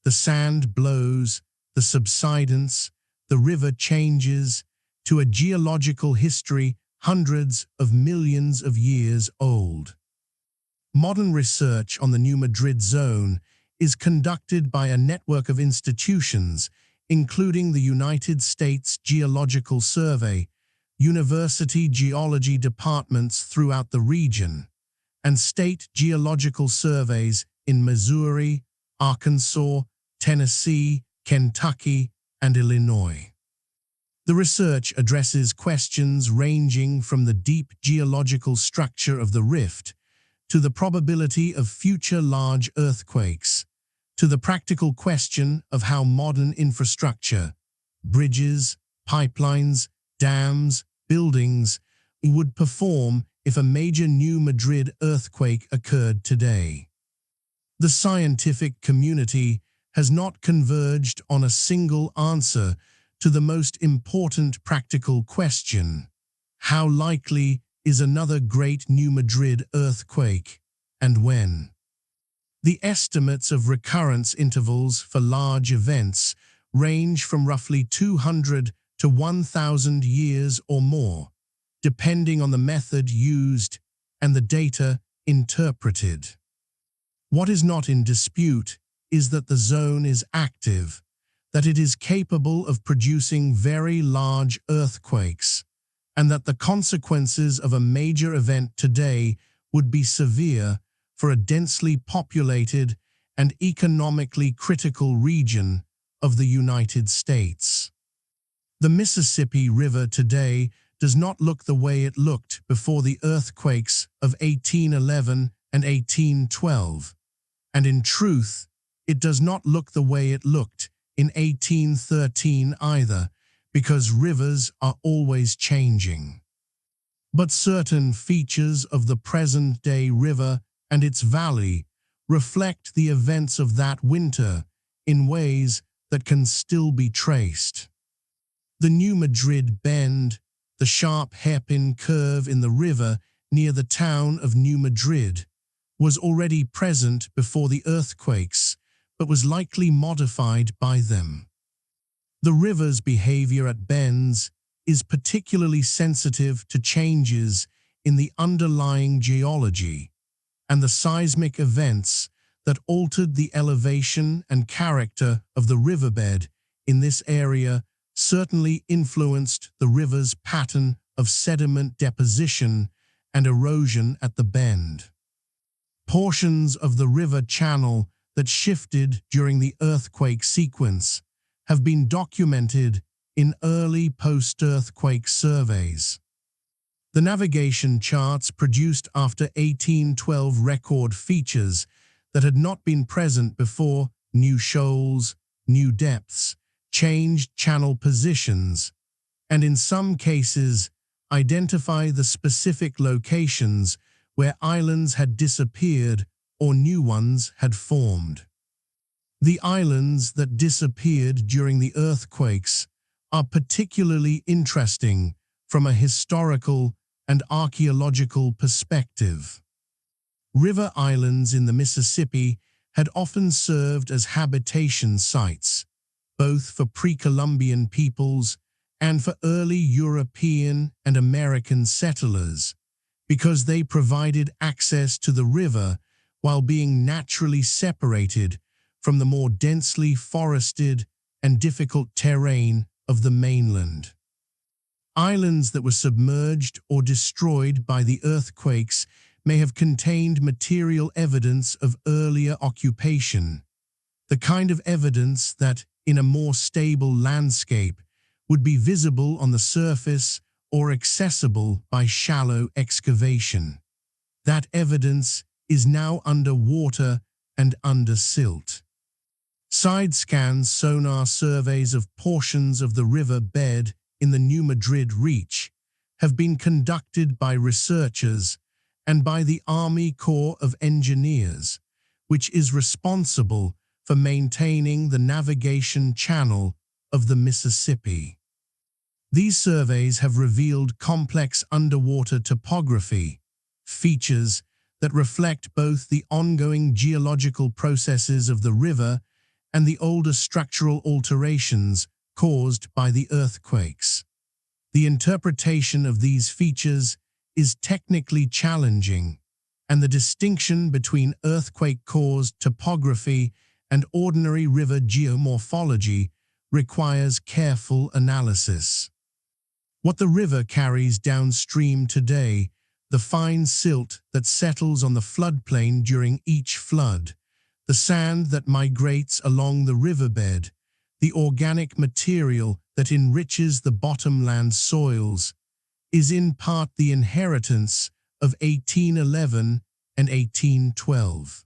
The sand blows, the subsidence, the river changes, to a geological history hundreds of millions of years old. Modern research on the New Madrid zone is conducted by a network of institutions, including the United States Geological Survey, university geology departments throughout the region, and state geological surveys in Missouri, Arkansas, Tennessee, Kentucky, and Illinois. The research addresses questions ranging from the deep geological structure of the rift to the probability of future large earthquakes, to the practical question of how modern infrastructure, bridges, pipelines, dams, buildings, would perform if a major New Madrid earthquake occurred today. The scientific community has not converged on a single answer to the most important practical question: how likely is another great New Madrid earthquake, and when? The estimates of recurrence intervals for large events range from roughly 200 to 1,000 years or more, depending on the method used and the data interpreted. What is not in dispute is that the zone is active, that it is capable of producing very large earthquakes, and that the consequences of a major event today would be severe for a densely populated and economically critical region of the United States. The Mississippi River today does not look the way it looked before the earthquakes of 1811 and 1812, and in truth, it does not look the way it looked in 1813 either, because rivers are always changing. But certain features of the present-day river and its valley reflect the events of that winter in ways that can still be traced. The New Madrid Bend, the sharp hairpin curve in the river near the town of New Madrid, was already present before the earthquakes, but was likely modified by them. The river's behavior at bends is particularly sensitive to changes in the underlying geology, and the seismic events that altered the elevation and character of the riverbed in this area certainly influenced the river's pattern of sediment deposition and erosion at the bend. Portions of the river channel that shifted during the earthquake sequence have been documented in early post-earthquake surveys. The navigation charts produced after 1812 record features that had not been present before new shoals, new depths, changed channel positions, and in some cases identify the specific locations where islands had disappeared or new ones had formed. The islands that disappeared during the earthquakes are particularly interesting from a historical and archaeological perspective. River islands in the Mississippi had often served as habitation sites, both for pre-Columbian peoples and for early European and American settlers, because they provided access to the river while being naturally separated from the more densely forested and difficult terrain of the mainland. Islands that were submerged or destroyed by the earthquakes may have contained material evidence of earlier occupation, the kind of evidence that, in a more stable landscape, would be visible on the surface or accessible by shallow excavation. That evidence is now under water and under silt. Side-scan sonar surveys of portions of the river bed in the New Madrid Reach have been conducted by researchers and by the Army Corps of Engineers, which is responsible for maintaining the navigation channel of the Mississippi. These surveys have revealed complex underwater topography, features that reflect both the ongoing geological processes of the river and the older structural alterations caused by the earthquakes. The interpretation of these features is technically challenging, and the distinction between earthquake-caused topography and ordinary river geomorphology requires careful analysis. What the river carries downstream today, the fine silt that settles on the floodplain during each flood, the sand that migrates along the riverbed, the organic material that enriches the bottomland soils, is in part the inheritance of 1811 and 1812.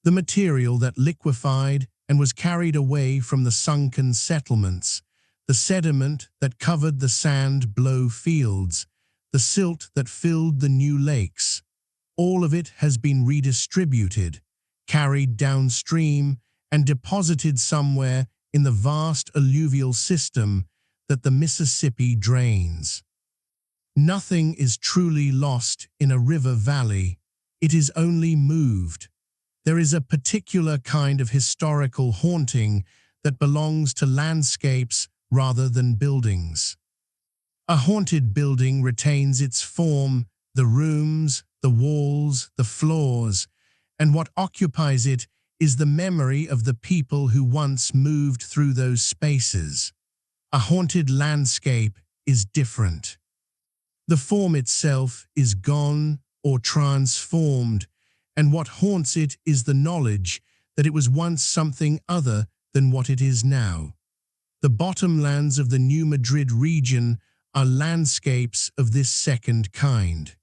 The material that liquefied and was carried away from the sunken settlements, the sediment that covered the sand-blow fields, the silt that filled the new lakes, all of it has been redistributed, carried downstream, and deposited somewhere in the vast alluvial system that the Mississippi drains. Nothing is truly lost in a river valley, it is only moved. There is a particular kind of historical haunting that belongs to landscapes rather than buildings. A haunted building retains its form, the rooms, the walls, the floors, and what occupies it is the memory of the people who once moved through those spaces. A haunted landscape is different. The form itself is gone or transformed, and what haunts it is the knowledge that it was once something other than what it is now. The bottomlands of the New Madrid region are landscapes of this second kind.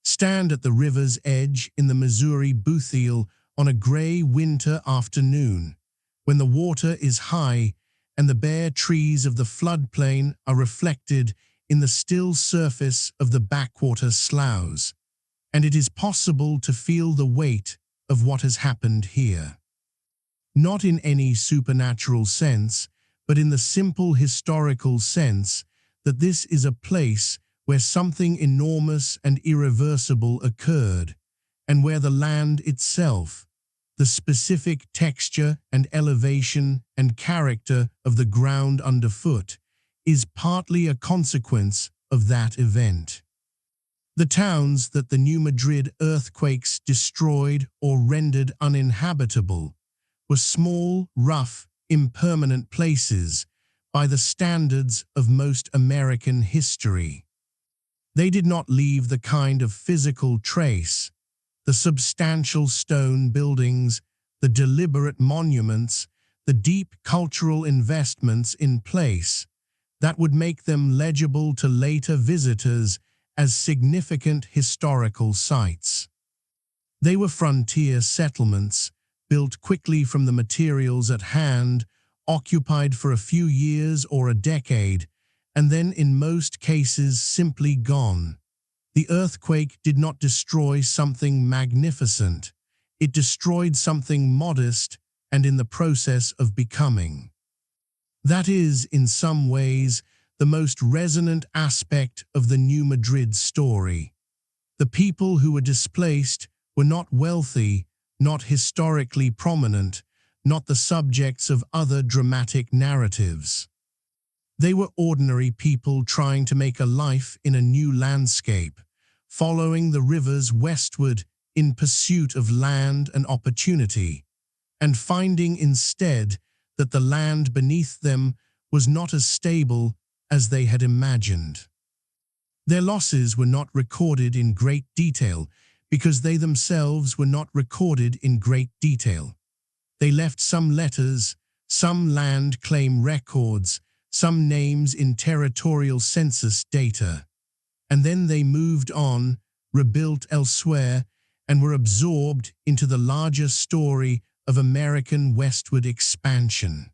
Stand at the river's edge in the Missouri Bootheel on a gray winter afternoon, when the water is high and the bare trees of the floodplain are reflected in the still surface of the backwater sloughs, and it is possible to feel the weight of what has happened here. Not in any supernatural sense, but in the simple historical sense that this is a place where something enormous and irreversible occurred, and where the land itself, the specific texture and elevation and character of the ground underfoot, is partly a consequence of that event. The towns that the New Madrid earthquakes destroyed or rendered uninhabitable were small, rough, impermanent places by the standards of most American history. They did not leave the kind of physical trace, The substantial stone buildings, the deliberate monuments, the deep cultural investments in place that would make them legible to later visitors as significant historical sites. They were frontier settlements, built quickly from the materials at hand, occupied for a few years or a decade, and then in most cases simply gone. The earthquake did not destroy something magnificent. It destroyed something modest and in the process of becoming. That is, in some ways, the most resonant aspect of the New Madrid story. The people who were displaced were not wealthy, not historically prominent, not the subjects of other dramatic narratives. They were ordinary people trying to make a life in a new landscape, following the rivers westward in pursuit of land and opportunity, and finding instead that the land beneath them was not as stable as they had imagined. Their losses were not recorded in great detail because they themselves were not recorded in great detail. They left some letters, some land claim records, some names in territorial census data. And then they moved on, rebuilt elsewhere, and were absorbed into the larger story of American westward expansion.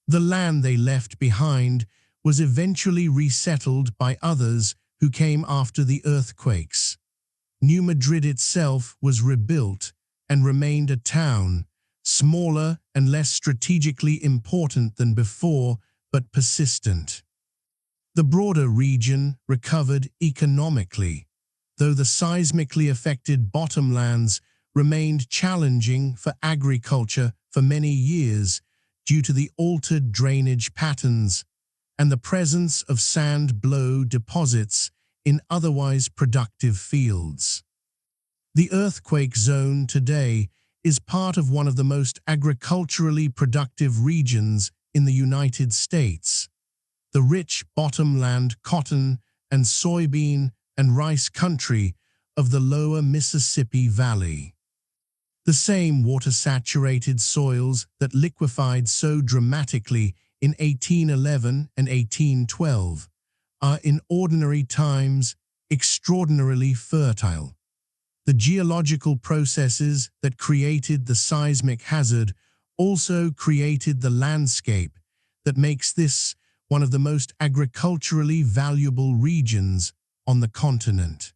The land they left behind was eventually resettled by others who came after the earthquakes. New Madrid itself was rebuilt and remained a town, smaller and less strategically important than before, but persistent. The broader region recovered economically, though the seismically affected bottomlands remained challenging for agriculture for many years due to the altered drainage patterns and the presence of sand blow deposits in otherwise productive fields. The earthquake zone today is part of one of the most agriculturally productive regions in the United States. The rich bottomland cotton and soybean and rice country of the lower Mississippi Valley. The same water-saturated soils that liquefied so dramatically in 1811 and 1812 are in ordinary times extraordinarily fertile. The geological processes that created the seismic hazard also created the landscape that makes this one of the most agriculturally valuable regions on the continent.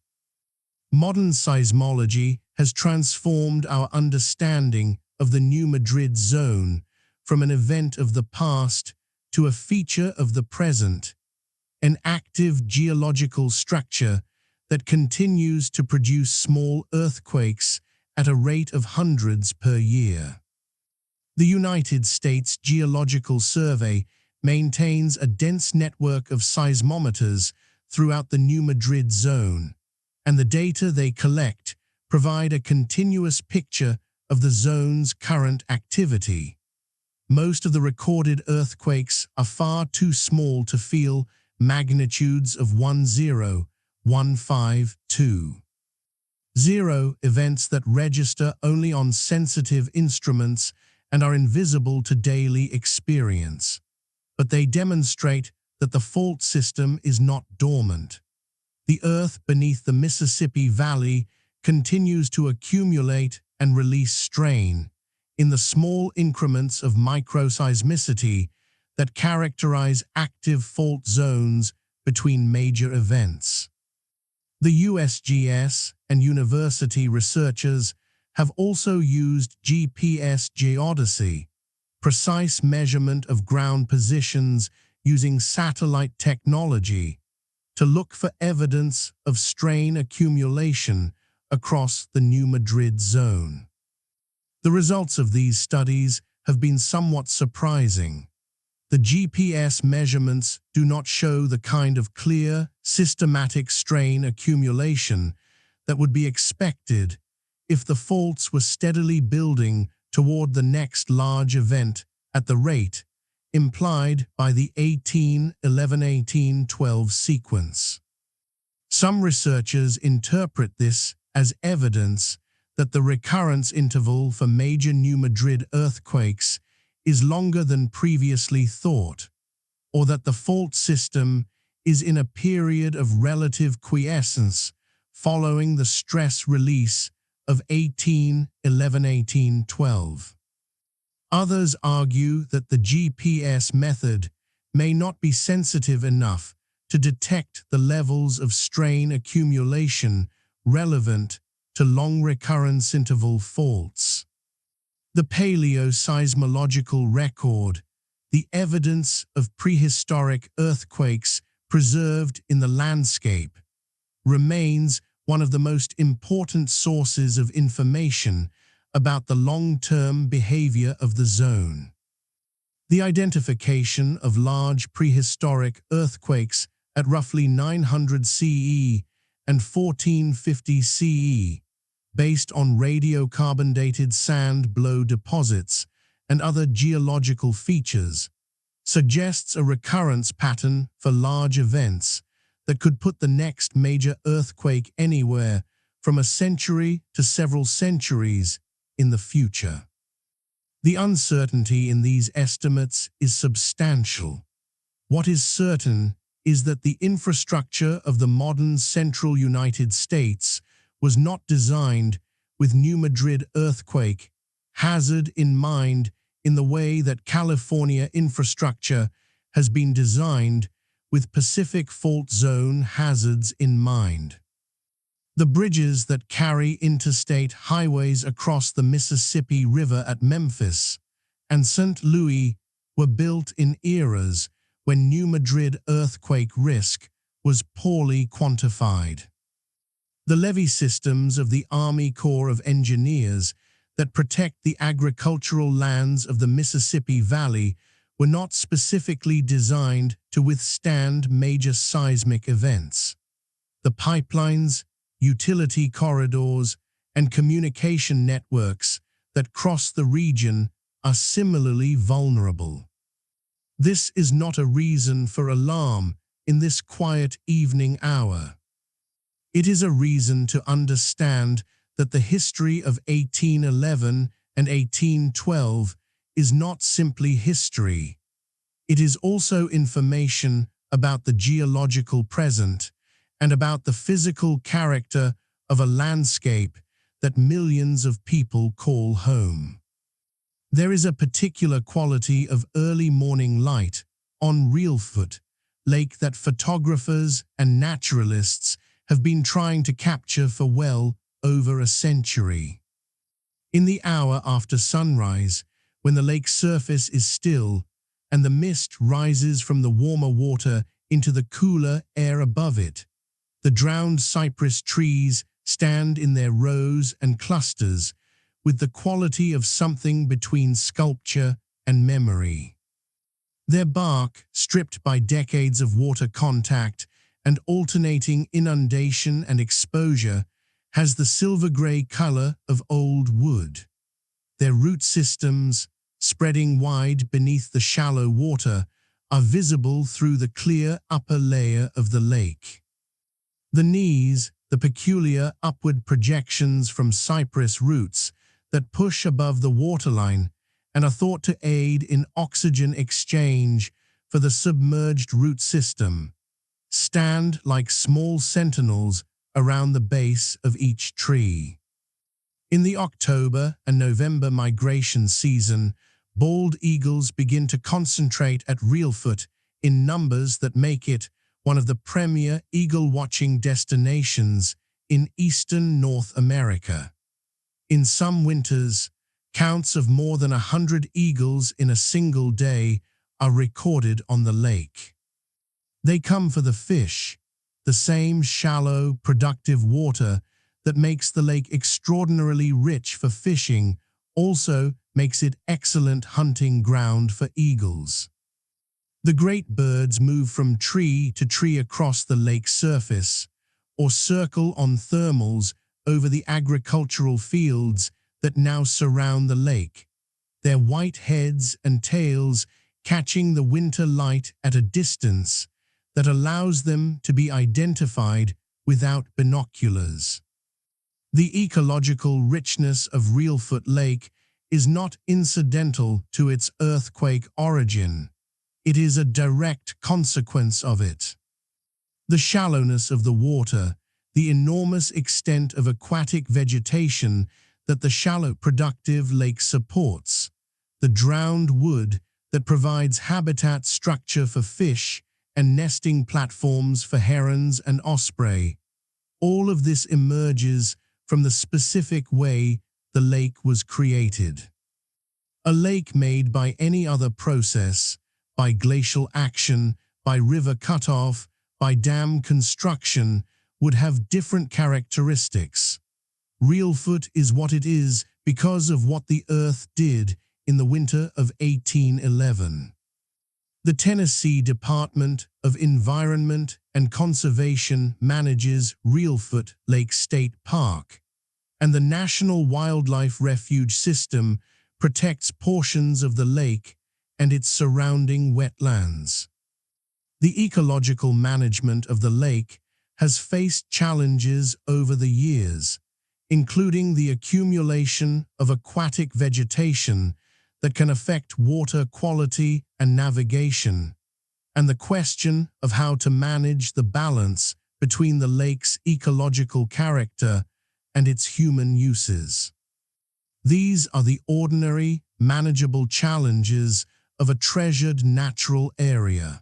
Modern seismology has transformed our understanding of the New Madrid zone from an event of the past to a feature of the present, an active geological structure that continues to produce small earthquakes at a rate of hundreds per year. The United States Geological Survey maintains a dense network of seismometers throughout the New Madrid zone, and the data they collect provide a continuous picture of the zone's current activity. Most of the recorded earthquakes are far too small to feel magnitudes of 10, 15, 2. 0 events that register only on sensitive instruments and are invisible to daily experience. But they demonstrate that the fault system is not dormant. The earth beneath the Mississippi Valley continues to accumulate and release strain in the small increments of microseismicity that characterize active fault zones between major events. The USGS and university researchers have also used GPS geodesy, precise measurement of ground positions using satellite technology, to look for evidence of strain accumulation across the New Madrid zone. The results of these studies have been somewhat surprising. The GPS measurements do not show the kind of clear, systematic strain accumulation that would be expected if the faults were steadily building toward the next large event at the rate implied by the 18-11-18-12 sequence. Some researchers interpret this as evidence that the recurrence interval for major New Madrid earthquakes is longer than previously thought, or that the fault system is in a period of relative quiescence following the stress release of 1812. Others argue that the GPS method may not be sensitive enough to detect the levels of strain accumulation relevant to long recurrence interval faults. The paleoseismological record, the evidence of prehistoric earthquakes preserved in the landscape, remains one of the most important sources of information about the long-term behavior of the zone. The identification of large prehistoric earthquakes at roughly 900 CE and 1450 CE, based on radiocarbon-dated sand blow deposits and other geological features, suggests a recurrence pattern for large events that could put the next major earthquake anywhere from a century to several centuries in the future. The uncertainty in these estimates is substantial. What is certain is that the infrastructure of the modern central United States was not designed with New Madrid earthquake hazard in mind in the way that California infrastructure has been designed with Pacific Fault Zone hazards in mind. The bridges that carry interstate highways across the Mississippi River at Memphis and St. Louis were built in eras when New Madrid earthquake risk was poorly quantified. The levee systems of the Army Corps of Engineers that protect the agricultural lands of the Mississippi Valley were not specifically designed to withstand major seismic events. The pipelines, utility corridors, and communication networks that cross the region are similarly vulnerable. This is not a reason for alarm in this quiet evening hour. It is a reason to understand that the history of 1811 and 1812 is not simply history. It is also information about the geological present and about the physical character of a landscape that millions of people call home. There is a particular quality of early morning light on Reelfoot Lake that photographers and naturalists have been trying to capture for well over a century. In the hour after sunrise, when the lake's surface is still and the mist rises from the warmer water into the cooler air above it, the drowned cypress trees stand in their rows and clusters with the quality of something between sculpture and memory. Their bark, stripped by decades of water contact and alternating inundation and exposure, has the silver-gray color of old wood. Their root systems, spreading wide beneath the shallow water, are visible through the clear upper layer of the lake. The knees, the peculiar upward projections from cypress roots that push above the waterline and are thought to aid in oxygen exchange for the submerged root system, stand like small sentinels around the base of each tree. In the October and November migration season, bald eagles begin to concentrate at Reelfoot in numbers that make it one of the premier eagle-watching destinations in eastern North America. In some winters, counts of more than 100 eagles in a single day are recorded on the lake. They come for the fish, the same shallow, productive water that makes the lake extraordinarily rich for fishing also makes it excellent hunting ground for eagles. The great birds move from tree to tree across the lake's surface, or circle on thermals over the agricultural fields that now surround the lake, their white heads and tails catching the winter light at a distance that allows them to be identified without binoculars. The ecological richness of Reelfoot Lake is not incidental to its earthquake origin. It is a direct consequence of it. The shallowness of the water, the enormous extent of aquatic vegetation that the shallow productive lake supports, the drowned wood that provides habitat structure for fish and nesting platforms for herons and osprey. All of this emerges from the specific way the lake was created. A lake made by any other process, by glacial action, by river cutoff, by dam construction, would have different characteristics. Reelfoot is what it is because of what the Earth did in the winter of 1811. The Tennessee Department of Environment and Conservation manages Reelfoot Lake State Park, and the National Wildlife Refuge System protects portions of the lake and its surrounding wetlands. The ecological management of the lake has faced challenges over the years, including the accumulation of aquatic vegetation that can affect water quality and navigation, and the question of how to manage the balance between the lake's ecological character and its human uses. These are the ordinary, manageable challenges of a treasured natural area.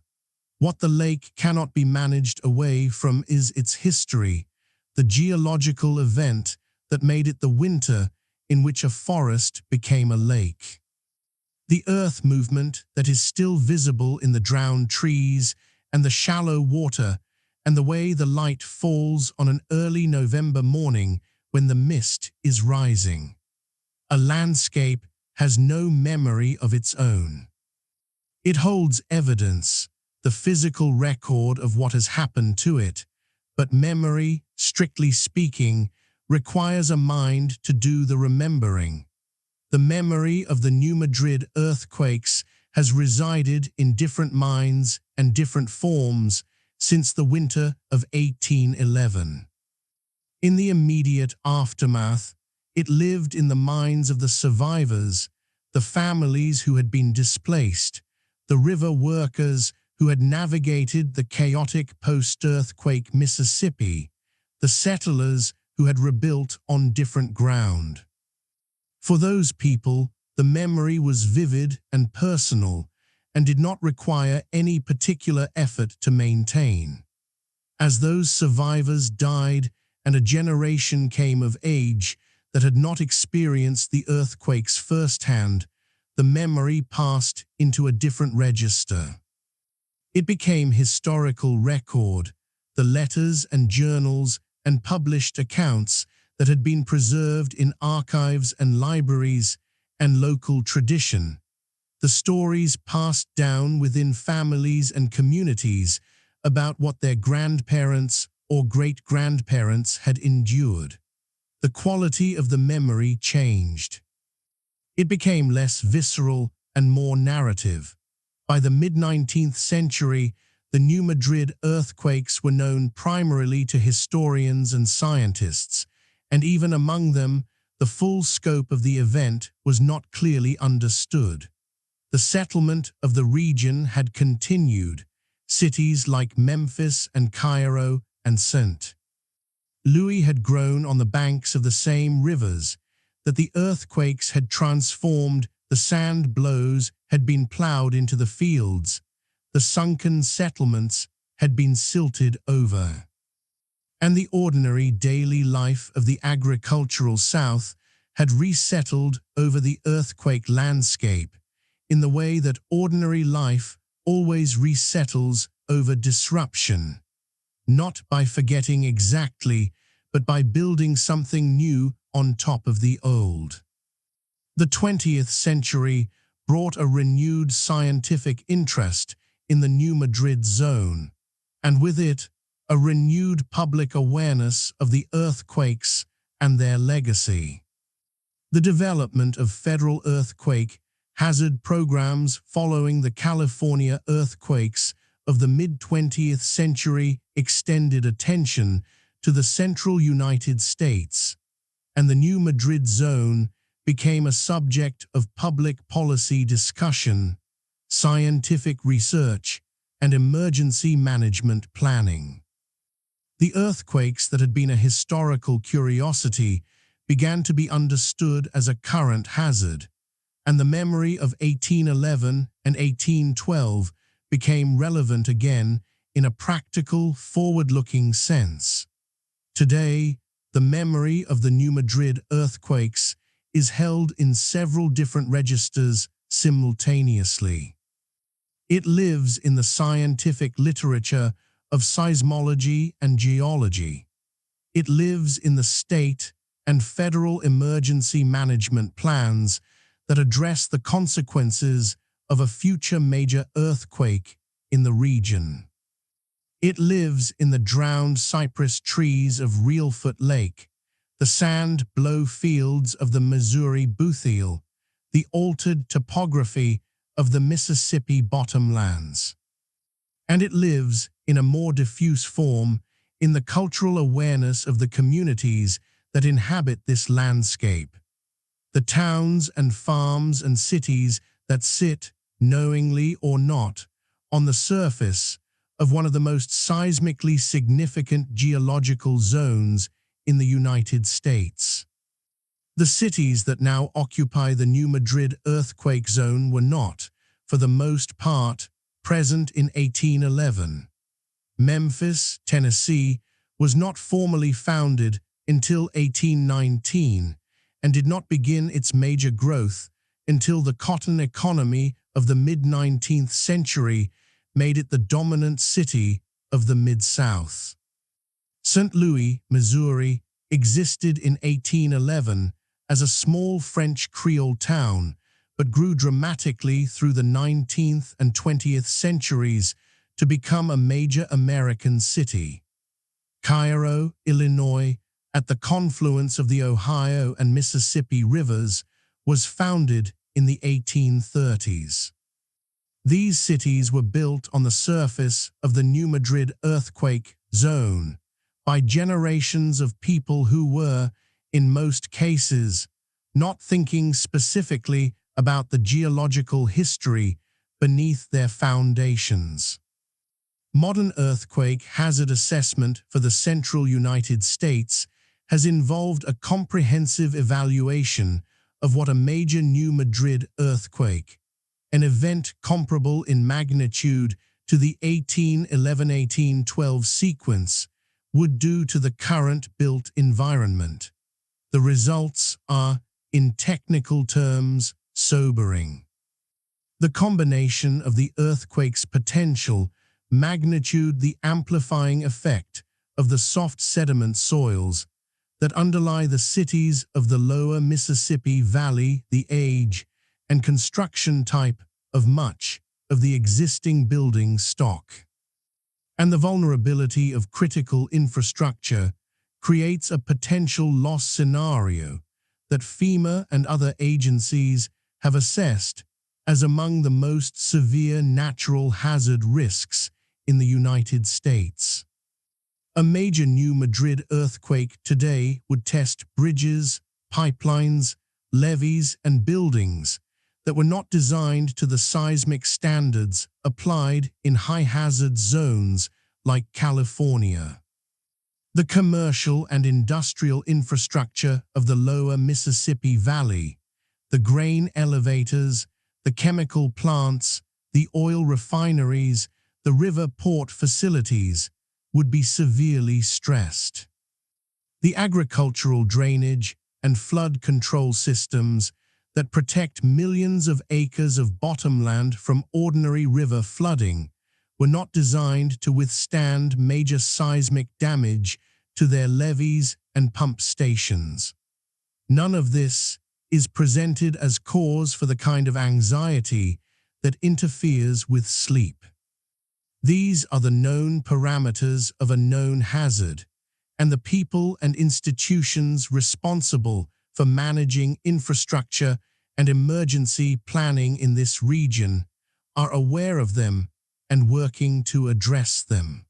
What the lake cannot be managed away from is its history, the geological event that made it the winter in which a forest became a lake. The earth movement that is still visible in the drowned trees and the shallow water, and the way the light falls on an early November morning when the mist is rising. A landscape has no memory of its own. It holds evidence, the physical record of what has happened to it, but memory, strictly speaking, requires a mind to do the remembering. The memory of the New Madrid earthquakes has resided in different minds and different forms since the winter of 1811. In the immediate aftermath, it lived in the minds of the survivors, the families who had been displaced, the river workers who had navigated the chaotic post-earthquake Mississippi, the settlers who had rebuilt on different ground. For those people, the memory was vivid and personal and did not require any particular effort to maintain. As those survivors died and a generation came of age that had not experienced the earthquakes firsthand, the memory passed into a different register. It became historical record, the letters and journals and published accounts that had been preserved in archives and libraries and local tradition. The stories passed down within families and communities about what their grandparents or great-grandparents had endured. The quality of the memory changed. It became less visceral and more narrative. By the mid-19th century, the New Madrid earthquakes were known primarily to historians and scientists, and even among them, the full scope of the event was not clearly understood. The settlement of the region had continued. Cities like Memphis and Cairo and St. Louis had grown on the banks of the same rivers, that the earthquakes had transformed, the sand blows had been plowed into the fields, the sunken settlements had been silted over. And the ordinary daily life of the agricultural South had resettled over the earthquake landscape in the way that ordinary life always resettles over disruption, not by forgetting exactly, but by building something new on top of the old. The 20th century brought a renewed scientific interest in the New Madrid zone, and with it, a renewed public awareness of the earthquakes and their legacy. The development of federal earthquake hazard programs following the California earthquakes of the mid-20th century extended attention to the central United States, and the new Madrid zone became a subject of public policy discussion, scientific research, and emergency management planning. The earthquakes that had been a historical curiosity began to be understood as a current hazard, and the memory of 1811 and 1812 became relevant again in a practical, forward-looking sense. Today, the memory of the New Madrid earthquakes is held in several different registers simultaneously. It lives in the scientific literature of seismology and geology. It lives in the state and federal emergency management plans that address the consequences of a future major earthquake in the region. It lives in the drowned cypress trees of Reelfoot Lake, the sand-blow fields of the Missouri Bootheel, the altered topography of the Mississippi bottomlands. And it lives, in a more diffuse form, in the cultural awareness of the communities that inhabit this landscape. The towns and farms and cities that sit, knowingly or not, on the surface of one of the most seismically significant geological zones in the United States. The cities that now occupy the New Madrid earthquake zone were not, for the most part, present in 1811. Memphis, Tennessee, was not formally founded until 1819 and did not begin its major growth until the cotton economy of the mid-19th century made it the dominant city of the Mid-South. St. Louis, Missouri, existed in 1811 as a small French Creole town, but grew dramatically through the 19th and 20th centuries to become a major American city. Cairo, Illinois, at the confluence of the Ohio and Mississippi rivers, was founded in the 1830s. These cities were built on the surface of the New Madrid earthquake zone by generations of people who were, in most cases, not thinking specifically about the geological history beneath their foundations. Modern earthquake hazard assessment for the central United States has involved a comprehensive evaluation of what a major New Madrid earthquake, an event comparable in magnitude to the 1811-1812 sequence, would do to the current built environment. The results are, in technical terms, sobering. The combination of the earthquake's potential magnitude, the amplifying effect of the soft sediment soils that underlie the cities of the lower Mississippi Valley, the age and construction type of much of the existing building stock, and the vulnerability of critical infrastructure creates a potential loss scenario that FEMA and other agencies have assessed as among the most severe natural hazard risks in the United States. A major New Madrid earthquake today would test bridges, pipelines, levees, and buildings that were not designed to the seismic standards applied in high-hazard zones like California. The commercial and industrial infrastructure of the lower Mississippi Valley, the grain elevators, the chemical plants, the oil refineries, the river port facilities, would be severely stressed. The agricultural drainage and flood control systems that protect millions of acres of bottomland from ordinary river flooding were not designed to withstand major seismic damage to their levees and pump stations. None of this is presented as cause for the kind of anxiety that interferes with sleep. These are the known parameters of a known hazard, and the people and institutions responsible for managing infrastructure and emergency planning in this region are aware of them and working to address them.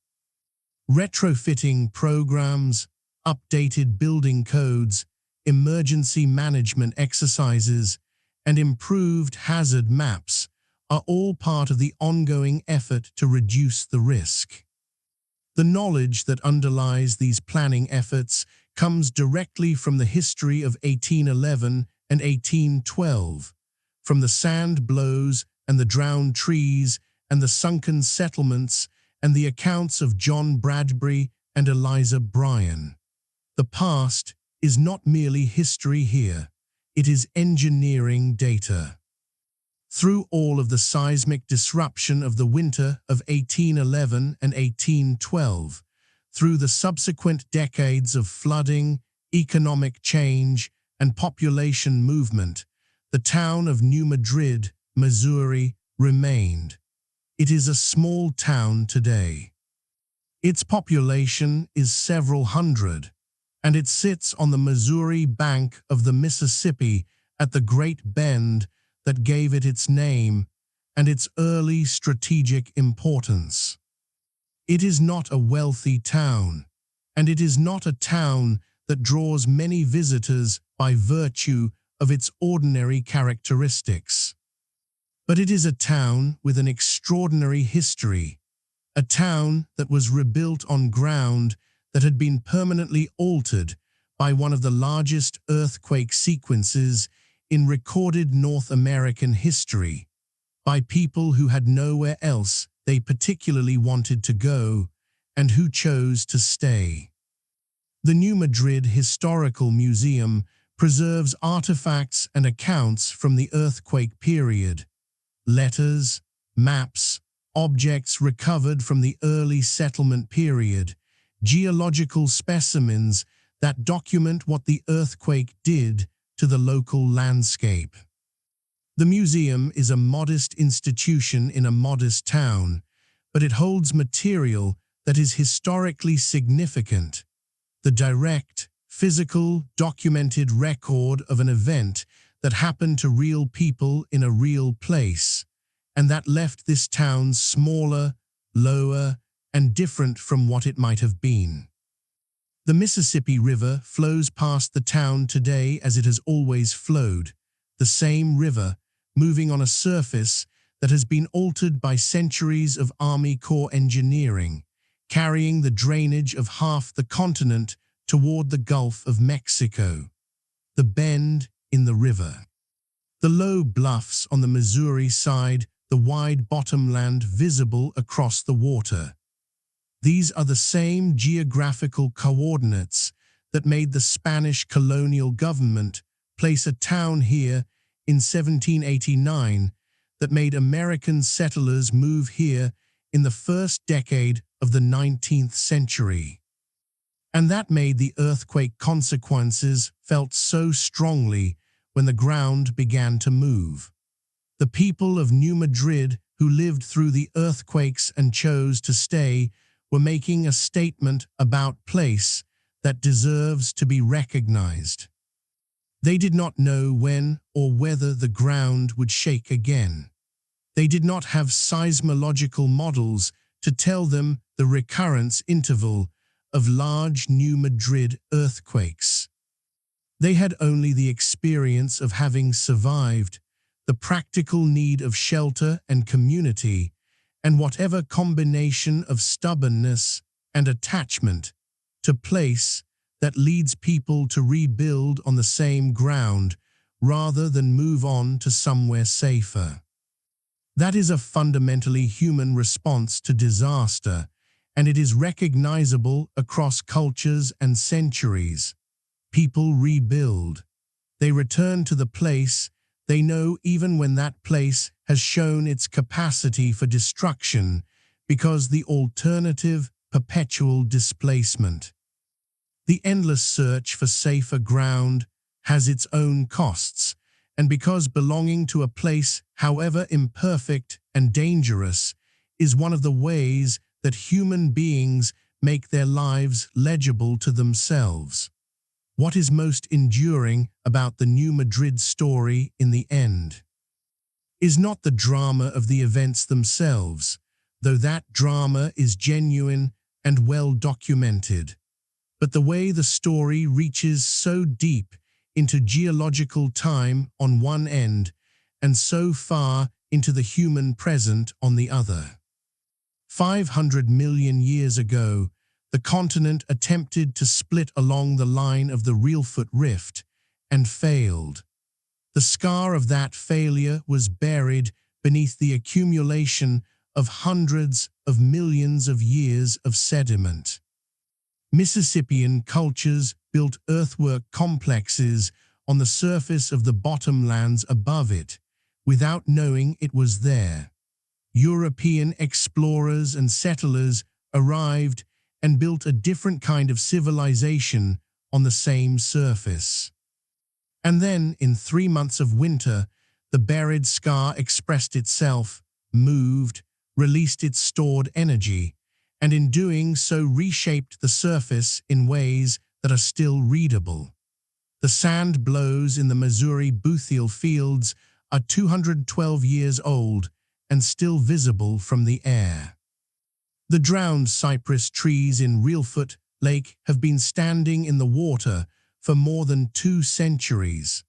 Retrofitting programs, updated building codes, emergency management exercises, and improved hazard maps are all part of the ongoing effort to reduce the risk. The knowledge that underlies these planning efforts comes directly from the history of 1811 and 1812, from the sand blows and the drowned trees and the sunken settlements and the accounts of John Bradbury and Eliza Bryan. The past is not merely history here, it is engineering data. Through all of the seismic disruption of the winter of 1811 and 1812, through the subsequent decades of flooding, economic change, and population movement, the town of New Madrid, Missouri, remained. It is a small town today. Its population is several hundred, and it sits on the Missouri bank of the Mississippi at the Great Bend that gave it its name and its early strategic importance. It is not a wealthy town, and it is not a town that draws many visitors by virtue of its ordinary characteristics. But it is a town with an extraordinary history, a town that was rebuilt on ground that had been permanently altered by one of the largest earthquake sequences in recorded North American history, by people who had nowhere else they particularly wanted to go and who chose to stay. The New Madrid Historical Museum preserves artifacts and accounts from the earthquake period, letters, maps, objects recovered from the early settlement period, geological specimens that document what the earthquake did to the local landscape. The museum is a modest institution in a modest town, but it holds material that is historically significant. The direct, physical, documented record of an event that happened to real people in a real place, and that left this town smaller, lower, and different from what it might have been. The Mississippi River flows past the town today as it has always flowed, the same river, moving on a surface that has been altered by centuries of Army Corps engineering, carrying the drainage of half the continent toward the Gulf of Mexico. The bend in the river. The low bluffs on the Missouri side, the wide bottomland visible across the water. These are the same geographical coordinates that made the Spanish colonial government place a town here in 1789, that made American settlers move here in the first decade of the 19th century. And that made the earthquake consequences felt so strongly when the ground began to move. The people of New Madrid who lived through the earthquakes and chose to stay were making a statement about place that deserves to be recognized. They did not know when or whether the ground would shake again. They did not have seismological models to tell them the recurrence interval of large New Madrid earthquakes. They had only the experience of having survived, the practical need of shelter and community, and whatever combination of stubbornness and attachment to place that leads people to rebuild on the same ground rather than move on to somewhere safer. That is a fundamentally human response to disaster, and it is recognizable across cultures and centuries. People rebuild. They return to the place they know even when that place has shown its capacity for destruction, because the alternative, perpetual displacement. The endless search for safer ground has its own costs, and because belonging to a place, however imperfect and dangerous, is one of the ways that human beings make their lives legible to themselves. What is most enduring about the New Madrid story in the end is not the drama of the events themselves, though that drama is genuine and well documented, but the way the story reaches so deep into geological time on one end and so far into the human present on the other. 500 million years ago, the continent attempted to split along the line of the Reelfoot Rift and failed. The scar of that failure was buried beneath the accumulation of hundreds of millions of years of sediment. Mississippian cultures built earthwork complexes on the surface of the bottomlands above it, without knowing it was there. European explorers and settlers arrived and built a different kind of civilization on the same surface. And then, in 3 months of winter, the buried scar expressed itself, moved, released its stored energy, and in doing so reshaped the surface in ways that are still readable. The sand blows in the Missouri Buthiel fields are 212 years old and still visible from the air. The drowned cypress trees in Reelfoot Lake have been standing in the water for more than 2 centuries.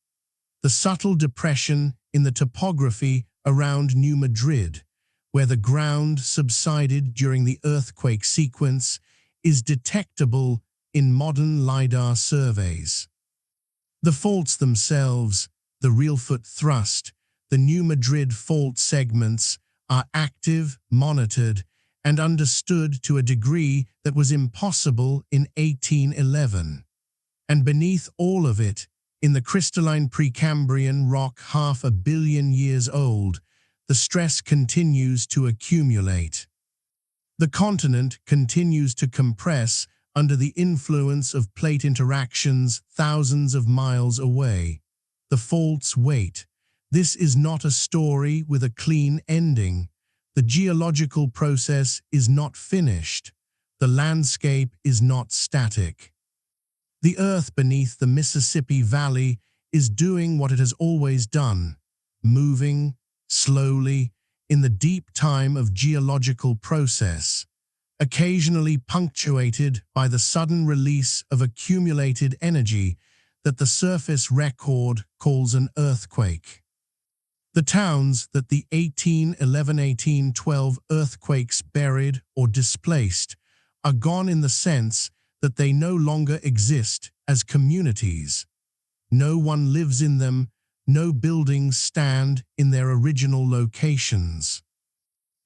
The subtle depression in the topography around New Madrid, where the ground subsided during the earthquake sequence, is detectable in modern LiDAR surveys. The faults themselves, the Reelfoot thrust, the New Madrid fault segments, are active, monitored, and understood to a degree that was impossible in 1811. And beneath all of it, in the crystalline Precambrian rock 500 million years old, the stress continues to accumulate. The continent continues to compress under the influence of plate interactions thousands of miles away. The faults wait. This is not a story with a clean ending. The geological process is not finished. The landscape is not static. The earth beneath the Mississippi Valley is doing what it has always done, moving, slowly, in the deep time of geological process, occasionally punctuated by the sudden release of accumulated energy that the surface record calls an earthquake. The towns that the 1811-1812 earthquakes buried or displaced are gone in the sense that they no longer exist as communities. No one lives in them, no buildings stand in their original locations.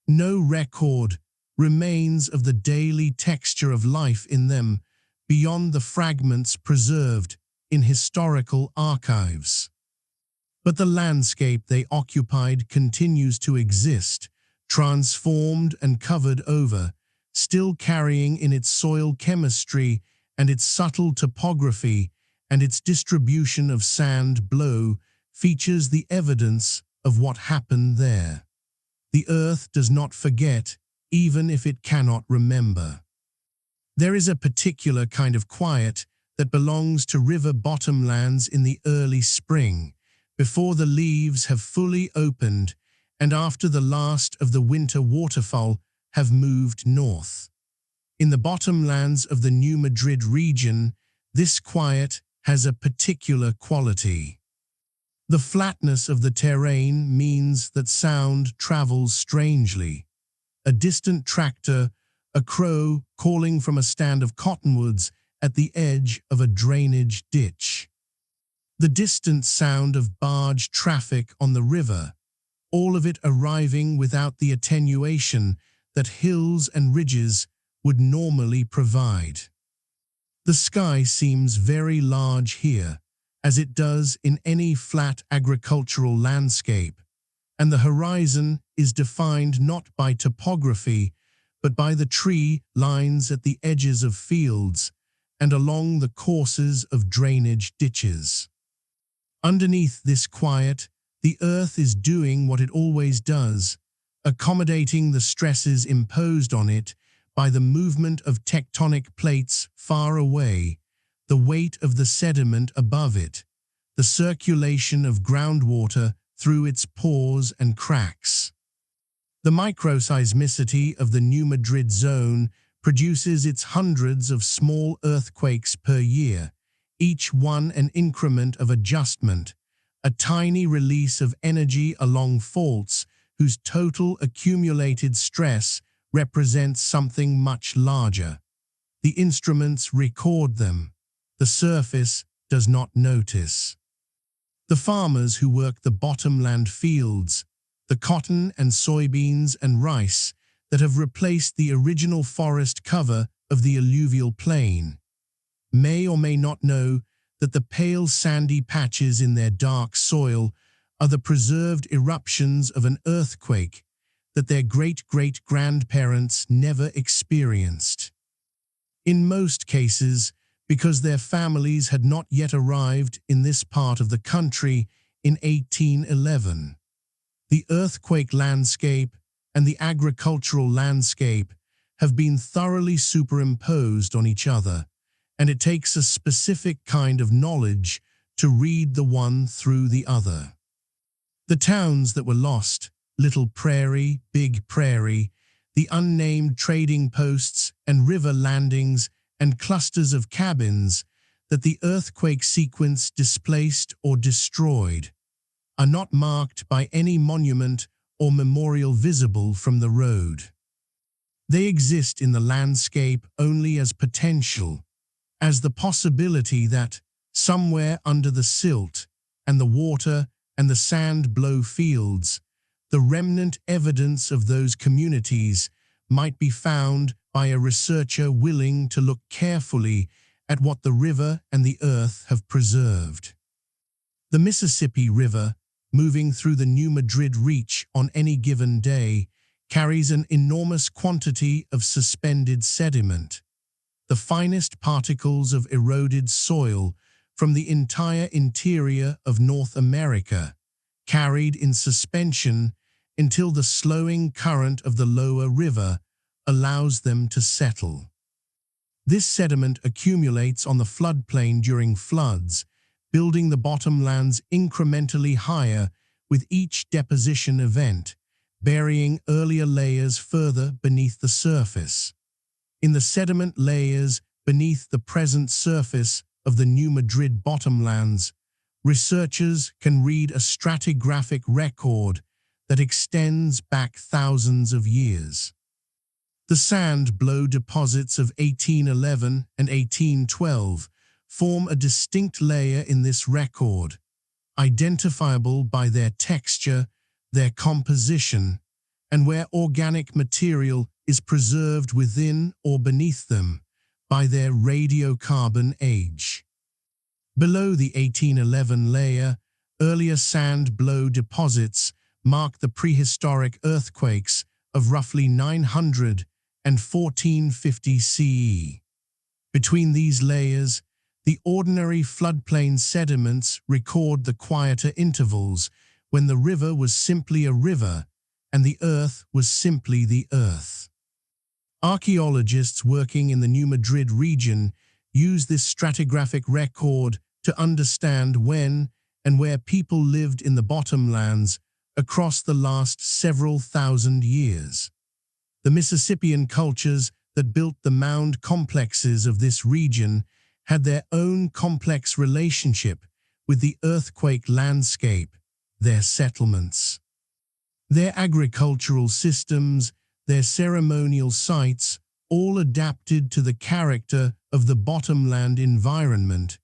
No record remains of the daily texture of life in them beyond the fragments preserved in historical archives. But the landscape they occupied continues to exist, transformed and covered over, still carrying in its soil chemistry and its subtle topography and its distribution of sand blow features the evidence of what happened there. The earth does not forget, even if it cannot remember. There is a particular kind of quiet that belongs to river bottomlands in the early spring, before the leaves have fully opened and after the last of the winter waterfowl have moved north. In the bottomlands of the New Madrid region, this quiet has a particular quality. The flatness of the terrain means that sound travels strangely. A distant tractor, a crow calling from a stand of cottonwoods at the edge of a drainage ditch. The distant sound of barge traffic on the river, all of it arriving without the attenuation that hills and ridges would normally provide. The sky seems very large here, as it does in any flat agricultural landscape, and the horizon is defined not by topography, but by the tree lines at the edges of fields and along the courses of drainage ditches. Underneath this quiet, the earth is doing what it always does, accommodating the stresses imposed on it by the movement of tectonic plates far away, the weight of the sediment above it, the circulation of groundwater through its pores and cracks. The microseismicity of the New Madrid zone produces its hundreds of small earthquakes per year, each one an increment of adjustment, a tiny release of energy along faults whose total accumulated stress represents something much larger. The instruments record them. The surface does not notice. The farmers who work the bottomland fields, the cotton and soybeans and rice that have replaced the original forest cover of the alluvial plain, may or may not know that the pale sandy patches in their dark soil are the preserved eruptions of an earthquake that their great-great-grandparents never experienced. In most cases, because their families had not yet arrived in this part of the country in 1811. The earthquake landscape and the agricultural landscape have been thoroughly superimposed on each other, and it takes a specific kind of knowledge to read the one through the other. The towns that were lost, Little Prairie, Big Prairie, the unnamed trading posts and river landings and clusters of cabins that the earthquake sequence displaced or destroyed, are not marked by any monument or memorial visible from the road. They exist in the landscape only as potential, as the possibility that, somewhere under the silt and the water and the sand-blow fields, the remnant evidence of those communities might be found by a researcher willing to look carefully at what the river and the earth have preserved. The Mississippi River, moving through the New Madrid Reach on any given day, carries an enormous quantity of suspended sediment, the finest particles of eroded soil from the entire interior of North America, carried in suspension until the slowing current of the lower river allows them to settle. This sediment accumulates on the floodplain during floods, building the bottomlands incrementally higher with each deposition event, burying earlier layers further beneath the surface. In the sediment layers beneath the present surface of the New Madrid bottomlands, researchers can read a stratigraphic record that extends back thousands of years. The sand-blow deposits of 1811 and 1812 form a distinct layer in this record, identifiable by their texture, their composition, and where organic material is preserved within or beneath them by their radiocarbon age. Below the 1811 layer, earlier sand-blow deposits mark the prehistoric earthquakes of roughly 900 and 1450 CE. Between these layers, the ordinary floodplain sediments record the quieter intervals when the river was simply a river and the earth was simply the earth. Archaeologists working in the New Madrid region use this stratigraphic record to understand when and where people lived in the bottomlands across the last several thousand years. The Mississippian cultures that built the mound complexes of this region had their own complex relationship with the earthquake landscape, their settlements. Their agricultural systems, their ceremonial sites, all adapted to the character of the bottomland environment,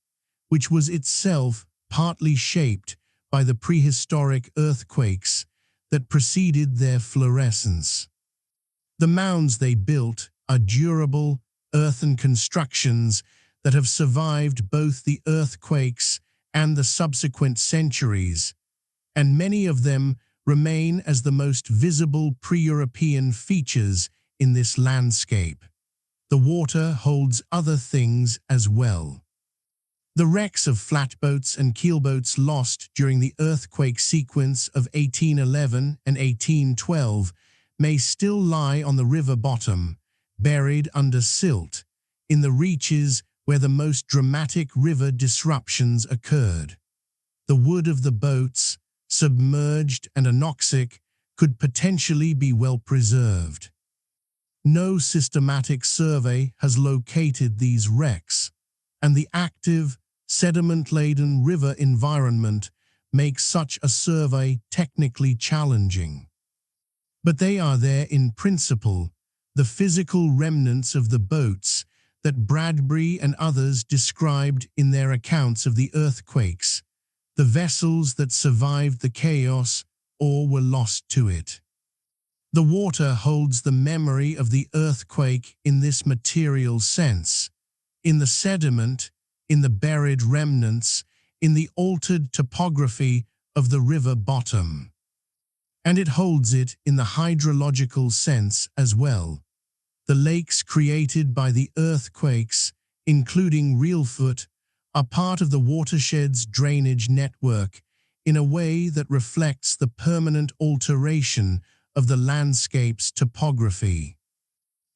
which was itself partly shaped by the prehistoric earthquakes that preceded their fluorescence. The mounds they built are durable, earthen constructions that have survived both the earthquakes and the subsequent centuries, and many of them remain as the most visible pre-European features in this landscape. The water holds other things as well. The wrecks of flatboats and keelboats lost during the earthquake sequence of 1811 and 1812 may still lie on the river bottom, buried under silt, in the reaches where the most dramatic river disruptions occurred. The wood of the boats, submerged and anoxic, could potentially be well preserved. No systematic survey has located these wrecks, and the active, sediment-laden river environment makes such a survey technically challenging. But they are there in principle, the physical remnants of the boats that Bradbury and others described in their accounts of the earthquakes, the vessels that survived the chaos or were lost to it. The water holds the memory of the earthquake in this material sense, in the sediment, in the buried remnants, in the altered topography of the river bottom. And it holds it in the hydrological sense as well. The lakes created by the earthquakes, including Reelfoot, are part of the watershed's drainage network in a way that reflects the permanent alteration of the landscape's topography.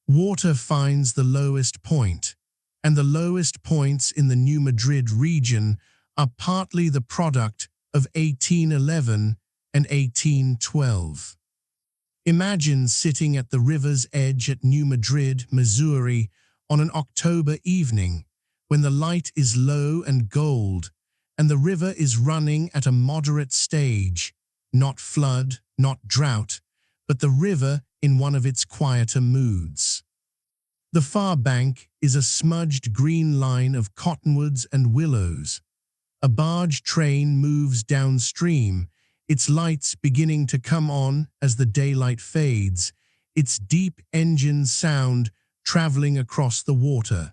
Water finds the lowest point, and the lowest points in the New Madrid region are partly the product of 1811 and 1812. Imagine sitting at the river's edge at New Madrid, Missouri, on an October evening, when the light is low and gold, and the river is running at a moderate stage, not flood, not drought, but the river in one of its quieter moods. The far bank is a smudged green line of cottonwoods and willows. A barge train moves downstream, its lights beginning to come on as the daylight fades, its deep engine sound traveling across the water.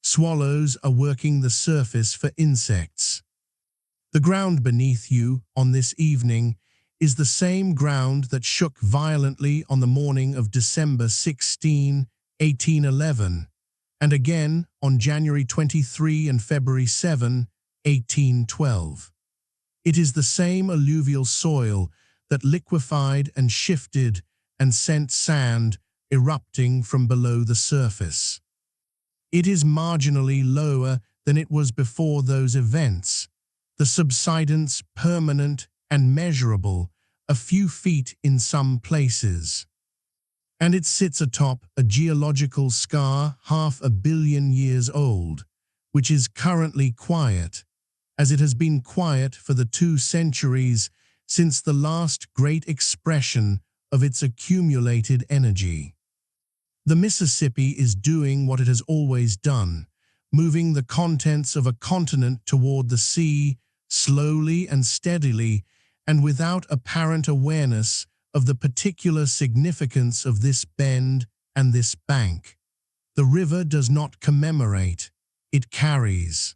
Swallows are working the surface for insects. The ground beneath you on this evening is the same ground that shook violently on the morning of December 16, 1811, and again on January 23 and February 7, 1812. It is the same alluvial soil that liquefied and shifted and sent sand erupting from below the surface. It is marginally lower than it was before those events, the subsidence permanent and measurable, a few feet in some places. And it sits atop a geological scar 500 million years old, which is currently quiet, as it has been quiet for the 2 centuries since the last great expression of its accumulated energy. The Mississippi is doing what it has always done, moving the contents of a continent toward the sea, slowly and steadily, and without apparent awareness of the particular significance of this bend and this bank. The river does not commemorate, it carries.